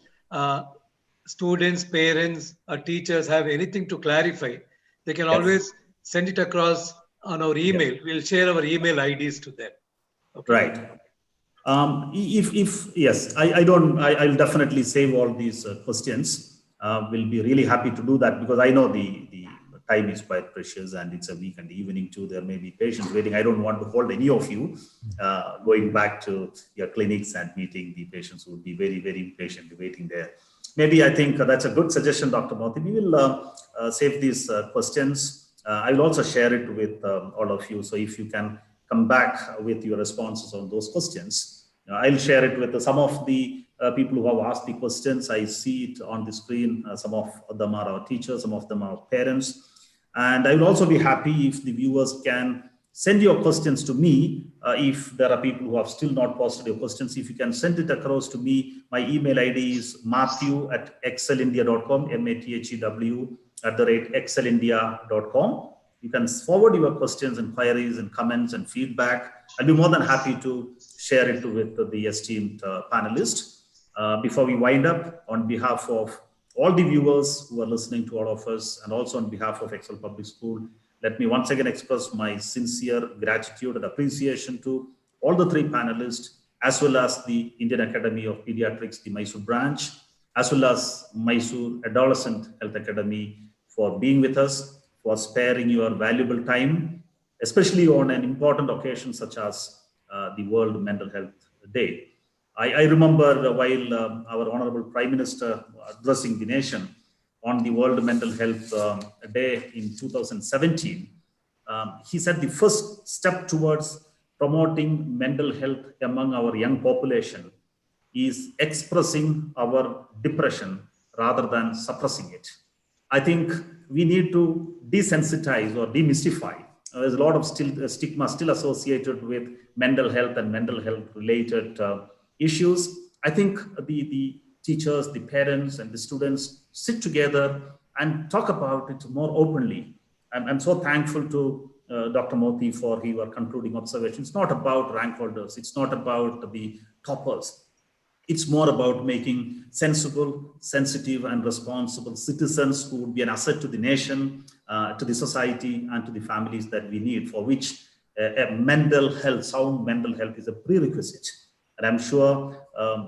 students, parents, or teachers have anything to clarify, they can always send it across on our email. We'll share our email IDs to them. Okay. Right. I'll definitely save all these questions. We'll be really happy to do that because I know the time is quite precious and it's a weekend evening too. There may be patients waiting. I don't want to hold any of you going back to your clinics and meeting the patients who would be very, very impatiently waiting there. Maybe I think that's a good suggestion, Dr. Mothi. We will save these questions. I will also share it with all of you. So if you can come back with your responses on those questions, I'll share it with some of the people who have asked the questions. I see it on the screen. Some of them are our teachers, some of them are parents. And I will also be happy if the viewers can send your questions to me. If there are people who have still not posted your questions, if you can send it across to me. My email ID is matthew@excelindia.com, mathew@excelindia.com. You can forward your questions and queries and comments and feedback. I'll be more than happy to share it with the esteemed panelists. Before we wind up, on behalf of all the viewers who are listening to all of us, and also on behalf of Excel Public School, let me once again express my sincere gratitude and appreciation to all the three panelists, as well as the Indian Academy of Pediatrics, the Mysore branch, as well as Mysore Adolescent Health Academy, for being with us, for sparing your valuable time, especially on an important occasion such as the World Mental Health Day. I remember while our Honorable Prime Minister addressing the nation on the World Mental Health Day in 2017, he said the first step towards promoting mental health among our young population is expressing our depression rather than suppressing it. I think we need to desensitize or demystify. There's a lot of stigma still associated with mental health and mental health related issues. I think the teachers, the parents, and the students sit together and talk about it more openly. I'm so thankful to Dr. Mothi for your concluding observation. It's not about rank holders. It's not about the toppers. It's more about making sensible, sensitive, and responsible citizens who would be an asset to the nation, to the society, and to the families that we need, for which mental health, sound mental health is a prerequisite. And I'm sure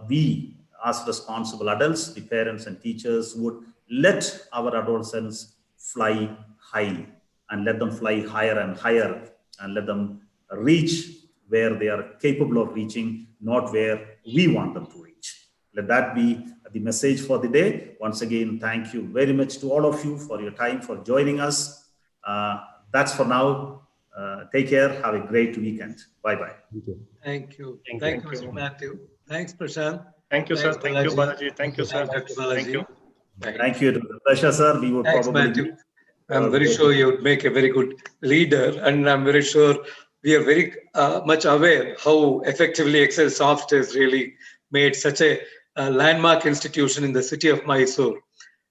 we, as responsible adults, the parents and teachers, would let our adolescents fly high and let them fly higher and higher and let them reach where they are capable of reaching, not where we want them to reach. Let that be the message for the day. Once again, thank you very much to all of you for your time, for joining us. That's for now. Take care. Have a great weekend. Bye-bye. Thank you. Thank you, Mr. Matthew. Thanks, Prashanth. Thank you, sir. Thank you, Balaji. Thank you, sir. Thank you. Thank you. Pleasure, sir. We would Thanks, probably. Matthew. I'm very sure you would make a very good leader, and I'm very sure we are very much aware how effectively Excel Soft is really made such a landmark institution in the city of Mysore.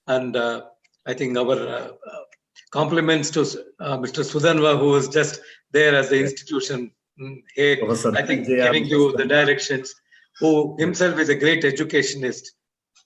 And I think our compliments to Mr. Sudanva, who was just there as the institution head, Professor I think J.R. giving you the directions, who himself is a great educationist.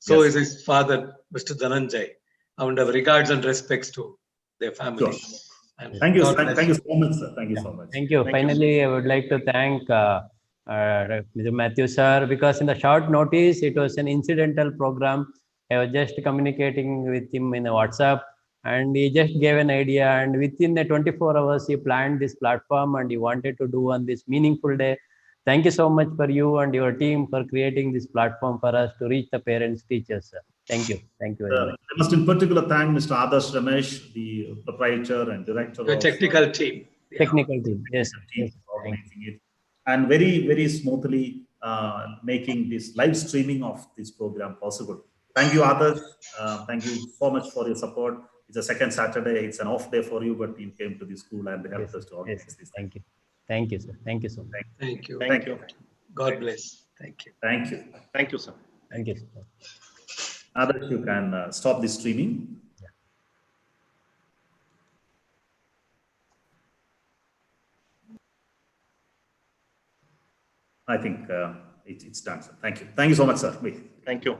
So Yes. is his father, Mr. Dhananjay. And our regards and respects to their family. Sure. And Thank you. God bless Thank you so much, sir. Thank you so much. Thank you. Finally, I would like to thank Mr. Matthew sir, because in the short notice, it was an incidental program. I was just communicating with him in a WhatsApp, and he just gave an idea. And within the 24 hours, he planned this platform, and he wanted to do on this meaningful day. Thank you so much for you and your team for creating this platform for us to reach the parents, teachers, sir. Thank you. Thank you very much. I must in particular thank Mr. Adarsh Ramesh, the proprietor and director the of technical team. Yeah. Technical team. Yes. team Yes. for organizing it, and very, very smoothly making this live streaming of this program possible. Thank you, Adarsh. Thank you so much for your support. It's a second Saturday. It's an off day for you, but you came to the school and helped us to organize this. Thank you. Thank you, sir. Thank you so much. Thank you. Thank you. God bless. Thank you. Thank you. Thank you, sir. Thank you, sir. Adarsh, you can stop the streaming. I think it's done, sir. Thank you. Thank you so much, sir. Thank you.